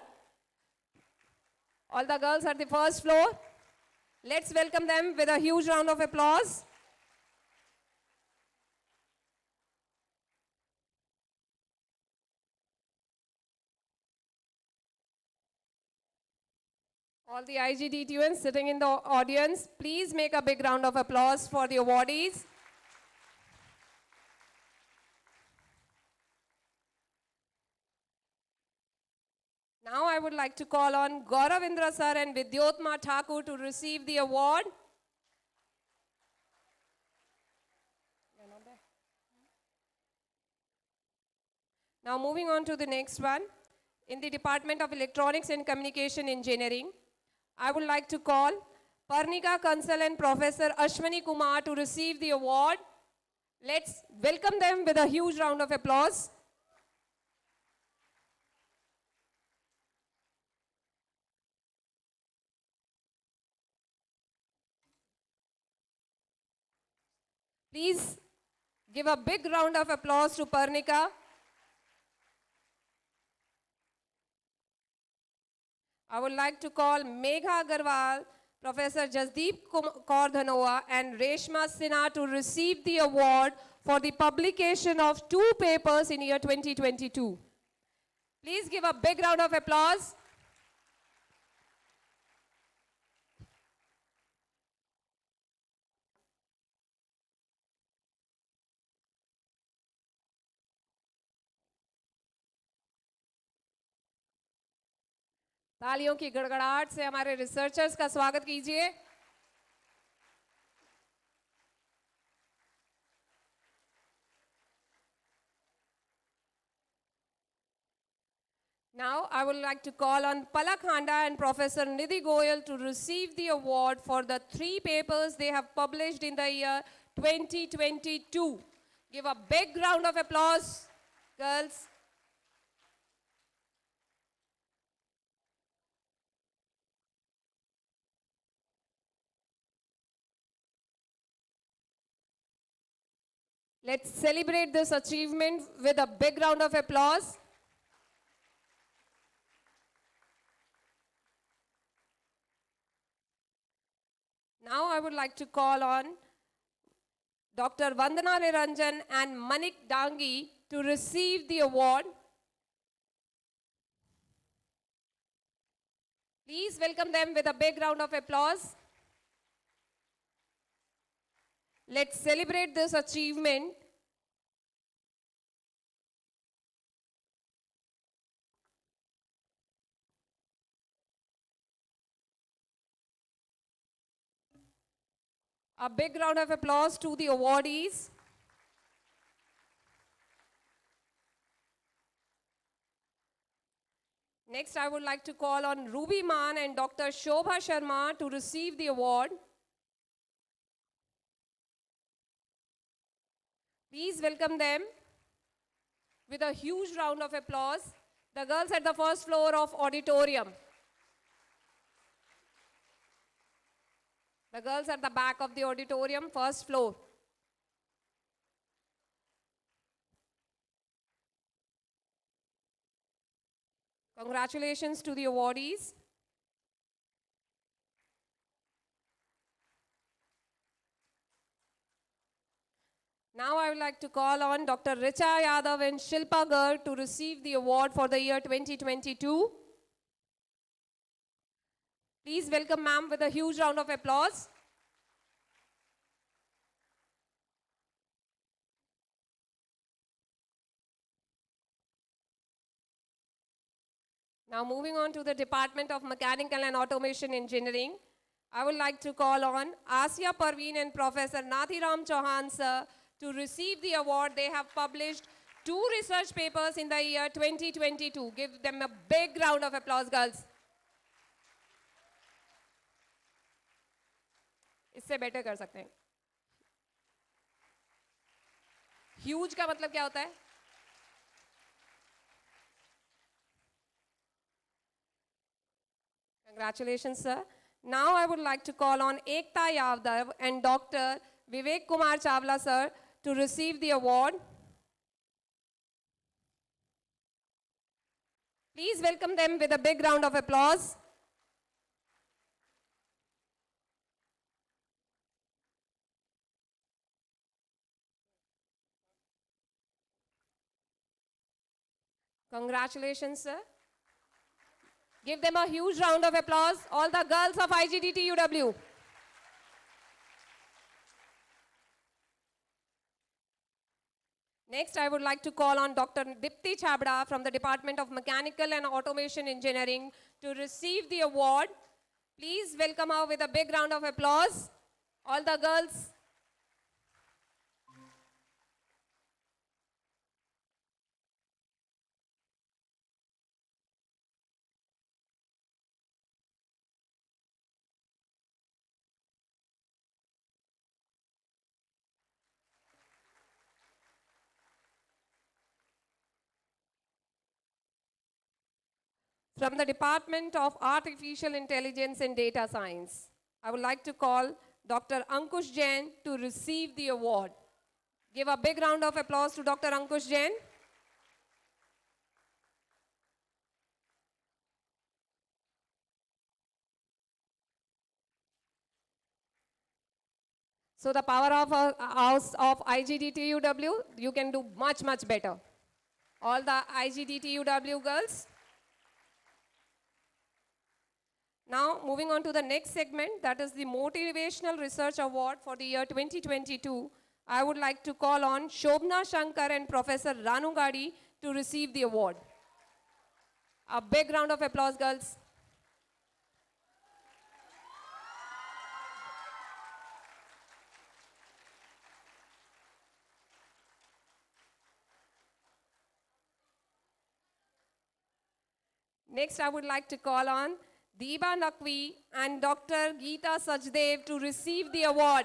All the girls at the first floor. Let's welcome them with a huge round of applause. All the IGDTUNs sitting in the audience, please make a big round of applause for the awardees. Now I would like to call on Gauravindra sir and Vidyotma Thakur to receive the award. Now moving on to the next one. In the Department of Electronics and Communication Engineering, I would like to call Parnika Kansal and Professor Ashwani Kumar to receive the award. Let's welcome them with a huge round of applause. Please give a big round of applause to Parnika. I would like to call Megha Agarwal, Professor Jasdeep Kaur Dhanova and Reshma Sinha to receive the award for the publication of 2 papers in year 2022. Please give a big round of applause. तालियों की गड़गड़ाहट से हमारे researchers का स्वागत कीजिए. Now I would like to call on Palak Handa and Professor Nidhi Goyal to receive the award for the 3 papers they have published in the year 2022. Give a big round of applause, girls. Let's celebrate this achievement with a big round of applause. Now I would like to call on Dr. Vandana Niranjan and Manik Dangi to receive the award. Please welcome them with a big round of applause. Let's celebrate this achievement. A big round of applause to the awardees. Next, I would like to call on Ruby Man and Dr. Shobha Sharma to receive the award. Please welcome them with a huge round of applause. The girls at the first floor of auditorium. The girls at the back of the auditorium, first floor. Congratulations to the awardees. Now I would like to call on Dr. Richa Yadav and Shilpa Garg to receive the award for the year 2022. Please welcome ma'am with a huge round of applause. Now moving on to the Department of Mechanical and Automation Engineering, I would like to call on Asya Parveen and Professor Nathiram Chauhan sir to receive the award. They have published 2 research papers in the year 2022. Give them a big round of applause, girls. इससे better कर सकते हैं. Huge का मतलब क्या होता है? Congratulations, sir. Now I would like to call on Ekta Yadav and Dr. Vivek Kumar Chawla, sir, to receive the award. Please welcome them with a big round of applause. Congratulations, sir. Give them a huge round of applause, all the girls of IGDTUW. Next, I would like to call on Dr. Dipti Chabda from the Department of Mechanical and Automation Engineering to receive the award. Please welcome her with a big round of applause, all the girls. From the Department of Artificial Intelligence and Data Science, I would like to call Dr. Ankush Jain to receive the award. Give a big round of applause to Dr. Ankush Jain. So the power of house of IGDTUW, you can do much, much better. All the IGDTUW girls. Now, moving on to the next segment, that is the Motivational Research Award for the year 2022. I would like to call on Shobna Shankar and Professor Ranu Gadi to receive the award. A big round of applause, girls. Next, I would like to call on Deeba Naqvi and Dr. Geeta Sajdev to receive the award.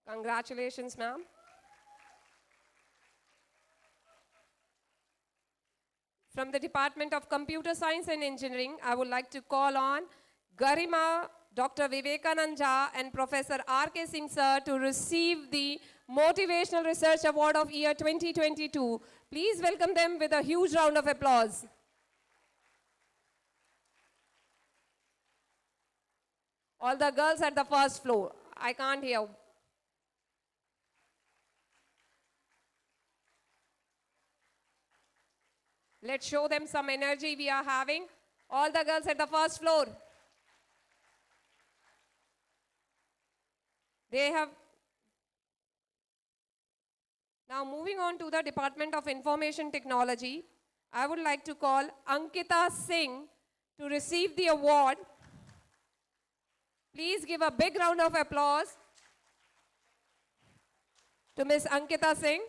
Congratulations, ma'am. From the Department of Computer Science and Engineering, I would like to call on Garima, Dr. Vivekanand Jha and Professor R.K. Singh sir to receive the Motivational Research Award of year 2022. Please welcome them with a huge round of applause. All the girls at the first floor. I can't hear. Let's show them some energy we are having. All the girls at the first floor. They have. Now moving on to the Department of Information Technology, I would like to call Ankita Singh to receive the award. Please give a big round of applause to Ms. Ankita Singh.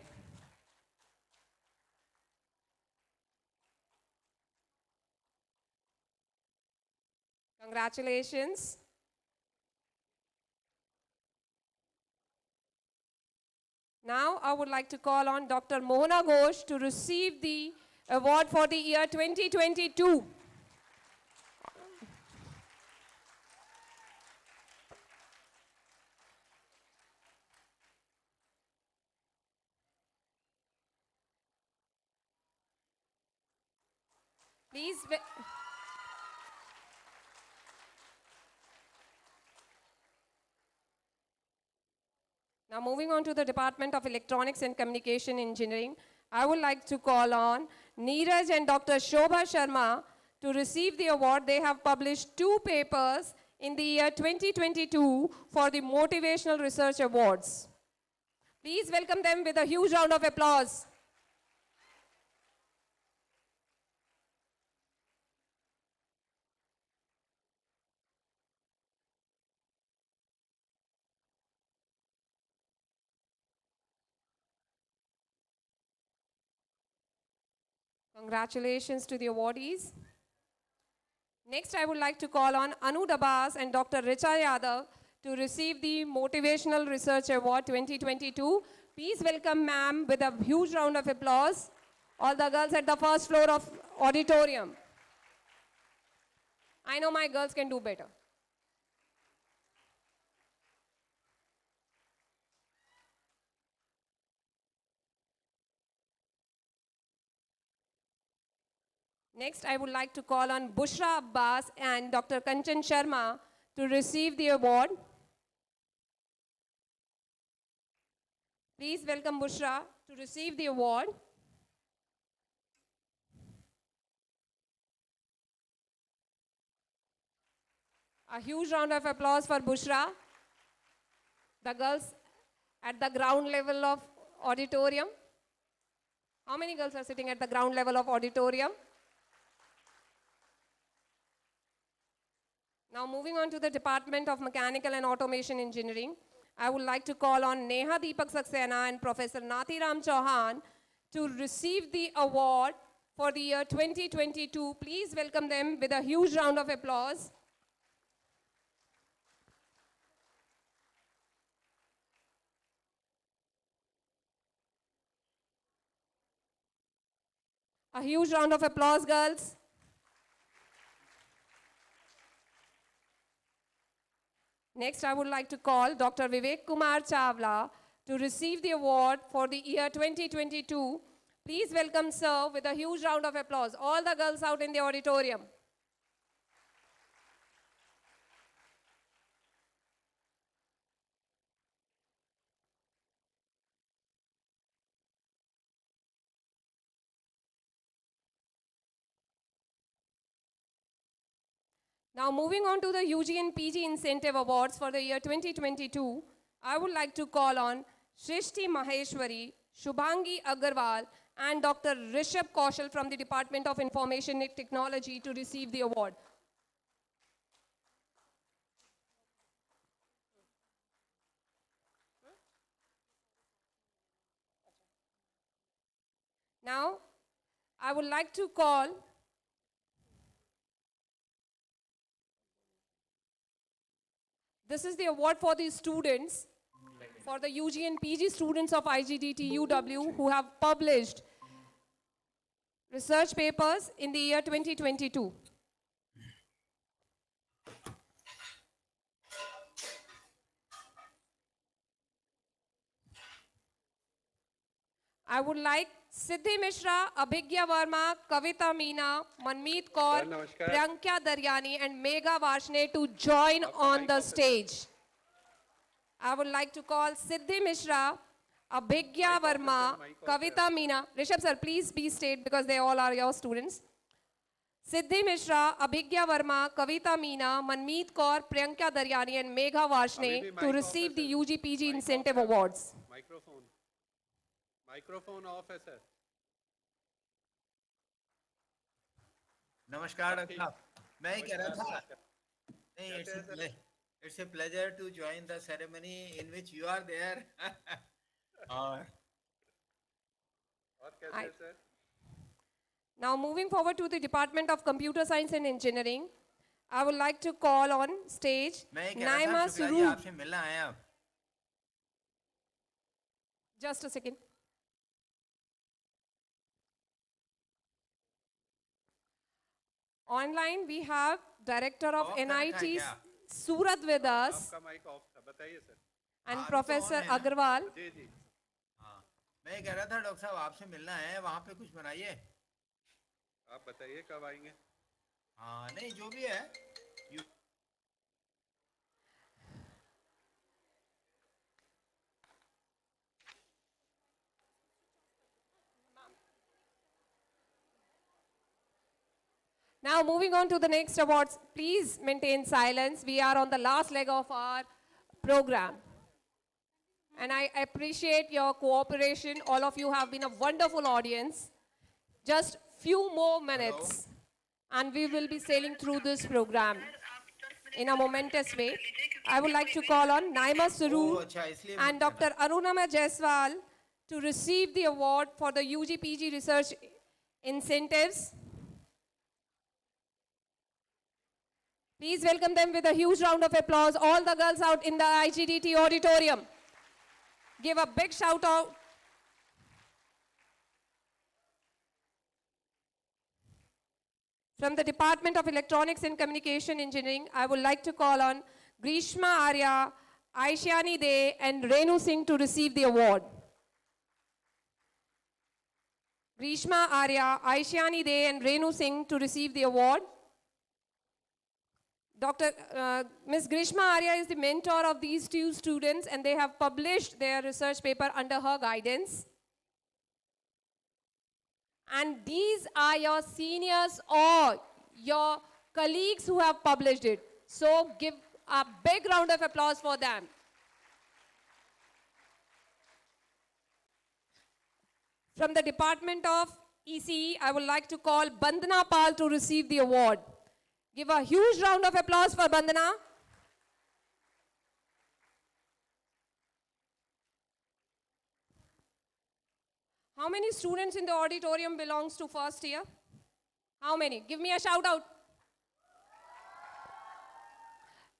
Congratulations. Now I would like to call on Dr. Mohana Ghosh to receive the award for the year 2022. Please. Now moving on to the Department of Electronics and Communication Engineering, I would like to call on Neeraj and Dr. Shobha Sharma to receive the award. They have published 2 papers in the year 2022 for the Motivational Research Awards. Please welcome them with a huge round of applause. Congratulations to the awardees. Next, I would like to call on Anu Dabas and Dr. Richa Yadav to receive the Motivational Research Award 2022. Please welcome ma'am with a huge round of applause. All the girls at the first floor of auditorium. I know my girls can do better. Next, I would like to call on Bushra Abbas and Dr. Kanchan Sharma to receive the award. Please welcome Bushra to receive the award. A huge round of applause for Bushra. The girls at the ground level of auditorium. How many girls are sitting at the ground level of auditorium? Now moving on to the Department of Mechanical and Automation Engineering, I would like to call on Neha Deepak Saxena and Professor Nathiram Chauhan to receive the award for the year 2022. Please welcome them with a huge round of applause. A huge round of applause, girls. Next, I would like to call Dr. Vivek Kumar Chawla to receive the award for the year 2022. Please welcome sir with a huge round of applause. All the girls out in the auditorium. Now moving on to the UG and PG Incentive Awards for the year 2022, I would like to call on Shrishti Maheshwari, Shubhangi Agarwal and Dr. Rishabh Kaushal from the Department of Information Technology to receive the award. Now, I would like to call this is the award for the students, for the UG and PG students of IGDT UW who have published research papers in the year 2022. I would like Siddhi Mishra, Abhigya Verma, Kavita Meena, Manmeet Kaur, Priyanka Daryani and Megha Varshne to join on the stage. I would like to call Siddhi Mishra, Abhigya Verma, Kavita Meena. Rishabh sir, please be stayed because they all are your students. Siddhi Mishra, Abhigya Verma, Kavita Meena, Manmeet Kaur, Priyanka Daryani and Megha Varshne to receive the UG-PG Incentive Awards. Microphone off है sir. नमस्कार doctor साहब मैं ही कह रहा था नहीं it's a pleasure to join the ceremony in which you are there और कैसे sir? Now moving forward to the Department of Computer Science and Engineering, I would like to call on stage मैं ये कह रहा था Naima Shukla ji Suru. आपसे मिलना आए आप Just a second. Online, we have Director of Off कर रखा है NIT क्या? Surat with us आपका माइक ऑफ था, बताइए सर। and हाँ, अभी तो Professor on है ना? Agarwal. जी जी। हाँ मैं ये कह रहा था डॉक्टर साहब आपसे मिलना है वहाँ पे कुछ बनाइए आप बताइए कब आएंगे? हाँ नहीं जो भी है You- Now moving on to the next awards, please maintain silence. We are on the last leg of our program. And I appreciate your cooperation. All of you have been a wonderful audience. Just few more minutes and we will be sailing through this program in a momentous way. I would like to call on Naima Surur अच्छा इसलिए and Dr. Arunama Jaiswal to receive the award for the UG-PG research incentives. Please welcome them with a huge round of applause, all the girls out in the IGDT auditorium. Give a big shout out. From the Department of Electronics and Communication Engineering, I would like to call on Grishma Arya, Aishani De, and Renu Singh to receive the award. Grishma Arya, Aishani De, and Renu Singh to receive the award. Ms. Grishma Arya is the mentor of these two students and they have published their research paper under her guidance. And these are your seniors or your colleagues who have published it. So give a big round of applause for them. From the Department of ECE, I would like to call Bandana Pal to receive the award. Give a huge round of applause for Bandana. How many students in the auditorium belongs to first year? How many? Give me a shout out.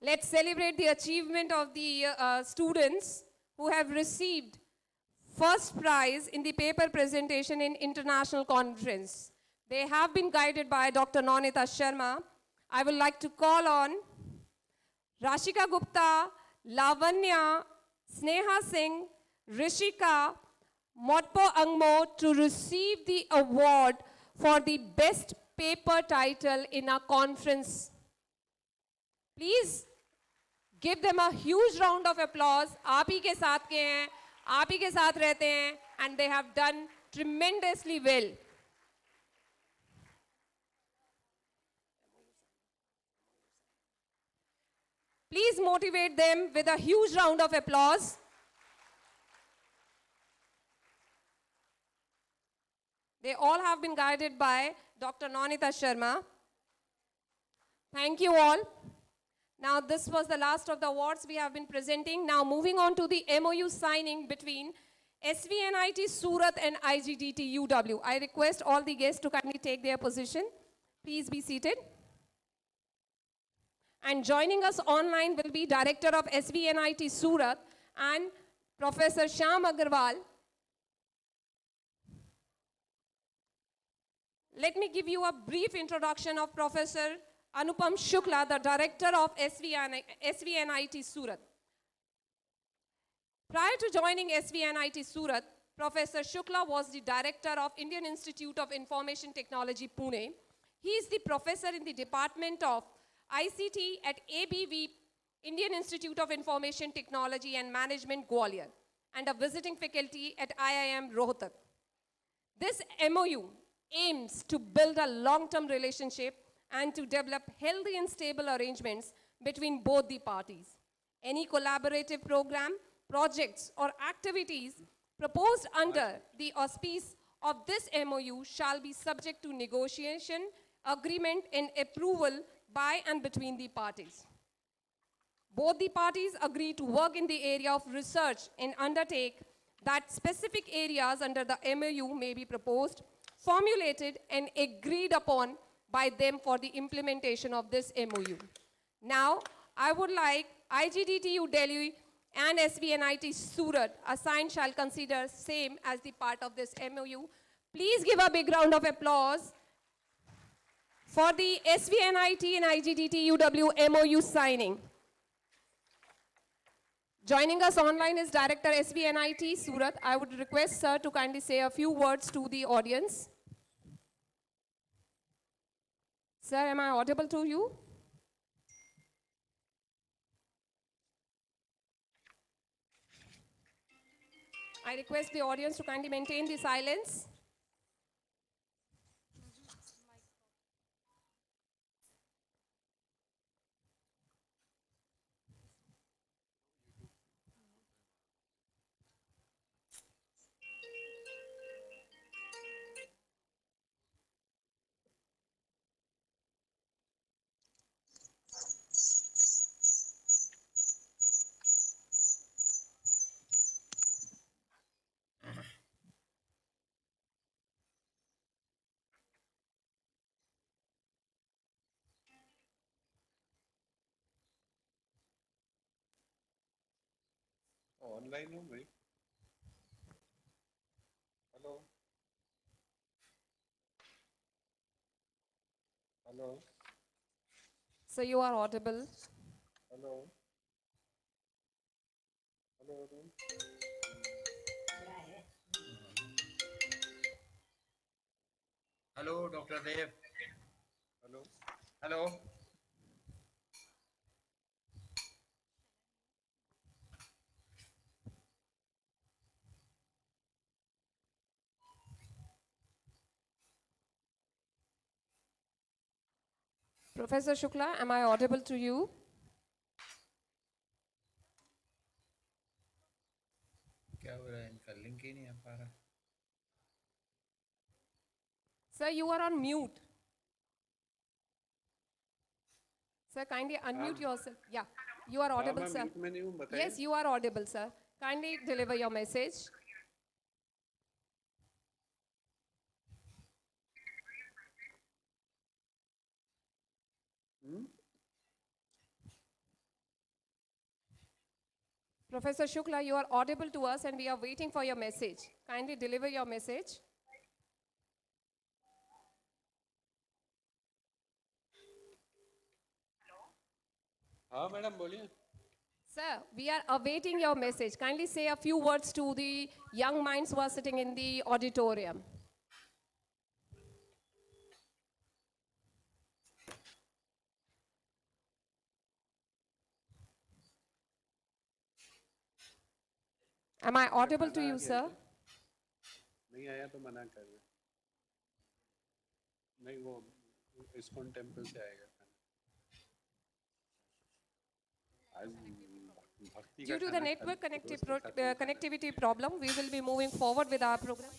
Let's celebrate the achievement of the students who have received first prize in the paper presentation in international conference. They have been guided by Dr. Nonita Sharma. I would like to call on Rashika Gupta, Lavanya, Sneha Singh, Rishika, Motpo Angmo to receive the award for the best paper title in a conference. Please give them a huge round of applause. आप ही के साथ के हैं, आप ही के साथ रहते हैं, and they have done tremendously well. Please motivate them with a huge round of applause. They all have been guided by Dr. Nonita Sharma. Thank you all. Now this was the last of the awards we have been presenting. Now moving on to the MOU signing between SVNIT Surat and IGDT UW. I request all the guests to kindly take their position. Please be seated. And joining us online will be Director of SVNIT Surat and Professor Shyam Agarwal. Let me give you a brief introduction of Professor Anupam Shukla, the Director of SVNIT Surat. Prior to joining SVNIT Surat, Professor Shukla was the Director of Indian Institute of Information Technology, Pune. He is the Professor in the Department of ICT at ABV, Indian Institute of Information Technology and Management, Gwalior, and a visiting faculty at IIM Rohtak. This MOU aims to build a long-term relationship and to develop healthy and stable arrangements between both the parties. Any collaborative program, projects, or activities proposed under the auspice of this MOU shall be subject to negotiation, agreement, and approval by and between the parties. Both the parties agree to work in the area of research and undertake that specific areas under the MOU may be proposed, formulated, and agreed upon by them for the implementation of this MOU. Now, I would like IGDTU Delhi and SVNIT Surat assigned shall consider same as the part of this MOU. Please give a big round of applause for the SVNIT and IGDT UW MOU signing. Joining us online is Director SVNIT Surat. I would request sir to kindly say a few words to the audience. Sir, am I audible to you? I request the audience to kindly maintain the silence. Online हूँ भाई. Hello hello So you are audible. Hello hello. Hello, Dr. Dev. Hello. Hello. Professor Shukla, am I audible to you? क्या हो रहा है इनका link ही नहीं आ पा रहा. Sir, you are on mute. Sir, kindly unmute yourself. Yeah, you are audible, मैं sir. Mute में नहीं हूँ, बताइए. Yes, you are audible, sir. Kindly deliver your message. Professor Shukla, you are audible to us and we are waiting for your message. Kindly deliver your message. हाँ madam बोलिए. Sir, we are awaiting your message. Kindly say a few words to the young minds who are sitting in the auditorium. Am I audible to you, sir? नहीं आया तो मना कर रहे. नहीं वो इस्कॉन टेम्पल से आएगा खाना. आज भक्ति का Due to the खाना network खाना, रोज तो खाते हैं खाना. connectivity problem, we will be moving forward with our program.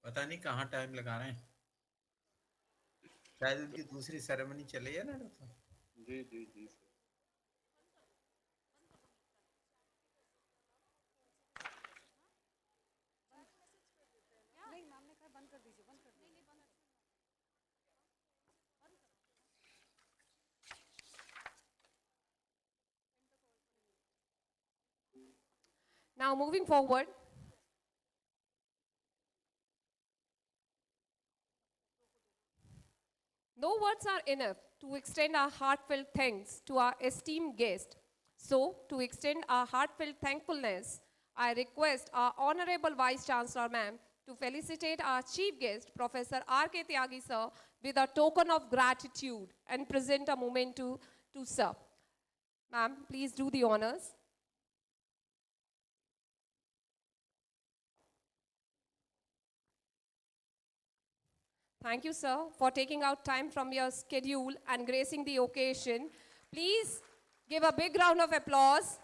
पता नहीं कहाँ टाइम लगा रहे हैं. शायद उनकी दूसरी सेरेमनी चले है ना doctor. Ji ji ji sir. Now moving forward, no words are enough to extend our heartfelt thanks to our esteemed guest. So, to extend our heartfelt thankfulness, I request our Honorable Vice Chancellor Ma'am to felicitate our chief guest, Professor R.K. Tyagi sir, with a token of gratitude and present a memento to sir. Ma'am, please do the honors. Thank you, sir, for taking out time from your schedule and gracing the occasion. Please give a big round of applause.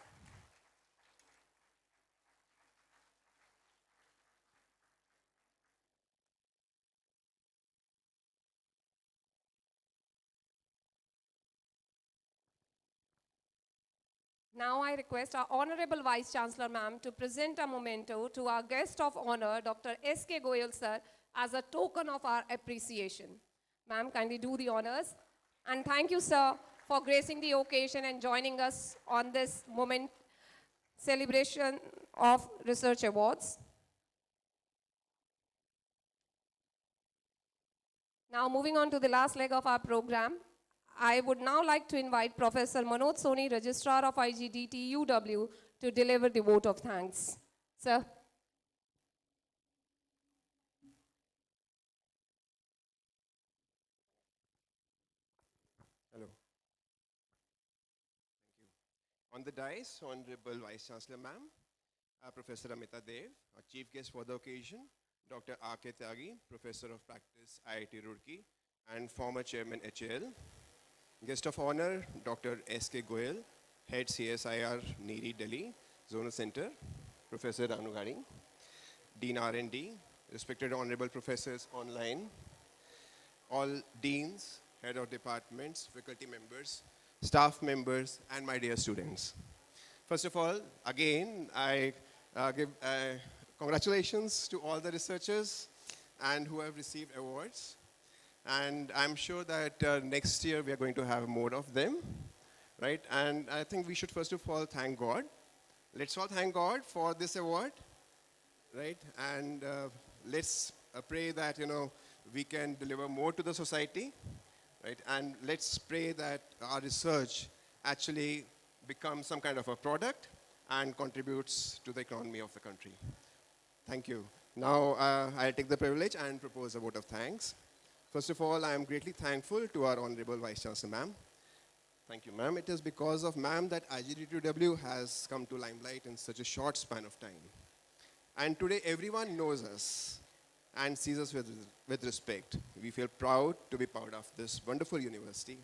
Now I request our Honorable Vice Chancellor Ma'am to present a memento to our guest of honor, Dr. S.K. Goyal Sir, as a token of our appreciation. Ma'am, kindly do the honors. And thank you, sir, for gracing the occasion and joining us on this moment celebration of Research Awards. Now moving on to the last leg of our program, I would now like to invite Professor Manoj Soni, Registrar of IGDT UW, to deliver the vote of thanks. Sir. Hello. Thank you. On the dais, Honorable Vice Chancellor Ma'am, Professor Amita Dev, our chief guest for the occasion, Dr. R.K. Tyagi, Professor of Practice, IIT Roorkee, and former Chairman HAL. Guest of honor, Dr. S.K. Goyal, Head CSIR, Neeri, Delhi, Zonal Center, Professor Ranu Gadi, Dean R&D, respected honorable professors online, all deans, head of departments, faculty members, staff members, and my dear students. First of all, again, I give congratulations to all the researchers and who have received awards. And I'm sure that next year we are going to have more of them, right? And I think we should first of all thank God. Let's all thank God for this award, right? And let's pray that, we can deliver more to the society, right? And let's pray that our research actually becomes some kind of a product and contributes to the economy of the country. Thank you. Now, I'll take the privilege and propose a vote of thanks. First of all, I am greatly thankful to our Honorable Vice Chancellor, ma'am. Thank you, ma'am. It is because of ma'am that IGDTW has come to limelight in such a short span of time. And today, everyone knows us and sees us with respect. We feel proud to be part of this wonderful university.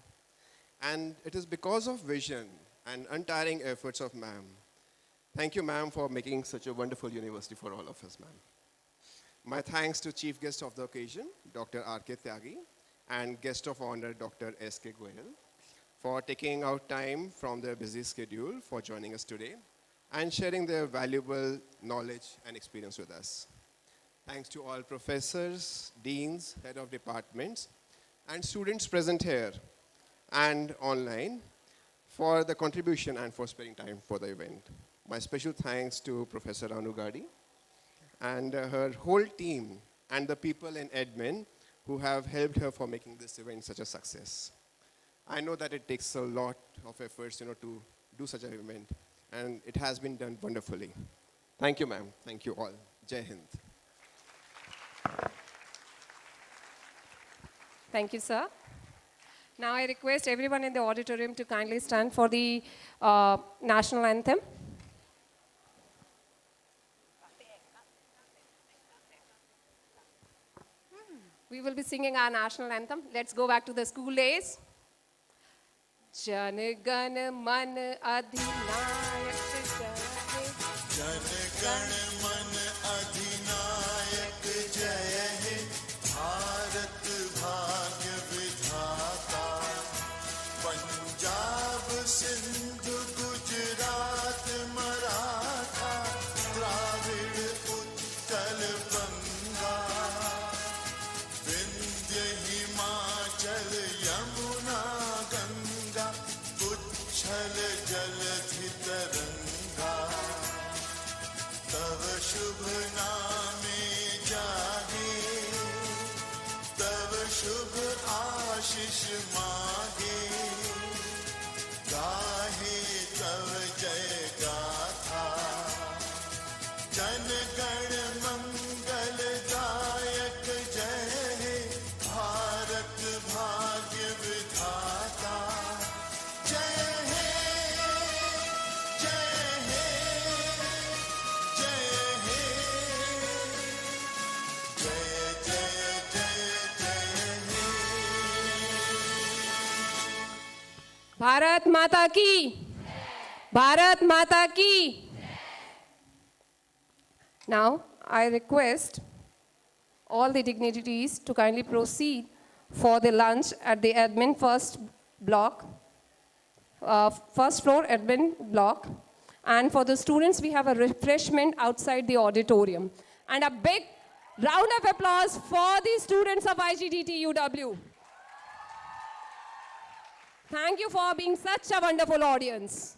And it is because of vision and untiring efforts of ma'am. Thank you, ma'am, for making such a wonderful university for all of us, ma'am. My thanks to chief guest of the occasion, Dr. R.K. Tyagi, and guest of honor, Dr. S.K. Goyal, for taking out time from their busy schedule for joining us today and sharing their valuable knowledge and experience with us. Thanks to all professors, deans, head of departments, and students present here and online for the contribution and for sparing time for the event. My special thanks to Professor Ranu Gadi and her whole team and the people in admin who have helped her for making this event such a success. I know that it takes a lot of efforts, to do such an event, and it has been done wonderfully. Thank you, ma'am. Thank you all. Jai Hind. Thank you, sir. Now I request everyone in the auditorium to kindly stand for the national anthem. We will be singing our national anthem. Let's go back to the school days. Jan Gan Man Adhinayak Jai Jan Gan Man Adhinayak Jai He Bharat Bhagya Vidhata Punjab Sindhu Gujarat Maratha Dravid Uttal Banga Vindhya Himachal Yamuna Ganga Uchchal Jaladhi Taranga Tav Shubh Name Jage Tav Shubh Ashish Mage Gahe Tav Jai Gatha Jan Gan Mangal Dayak Jai Bharat Bhagya Vidhata Jai He Jai He Jai He Jai Jai Jai Jai He Bharat Mata Ki! Bharat Mata Ki! Now, I request all the dignitaries to kindly proceed for the lunch at the admin first block. first floor admin block. And for the students, we have a refreshment outside the auditorium. And a big round of applause for the students of IGDT UW. Thank you for being such a wonderful audience.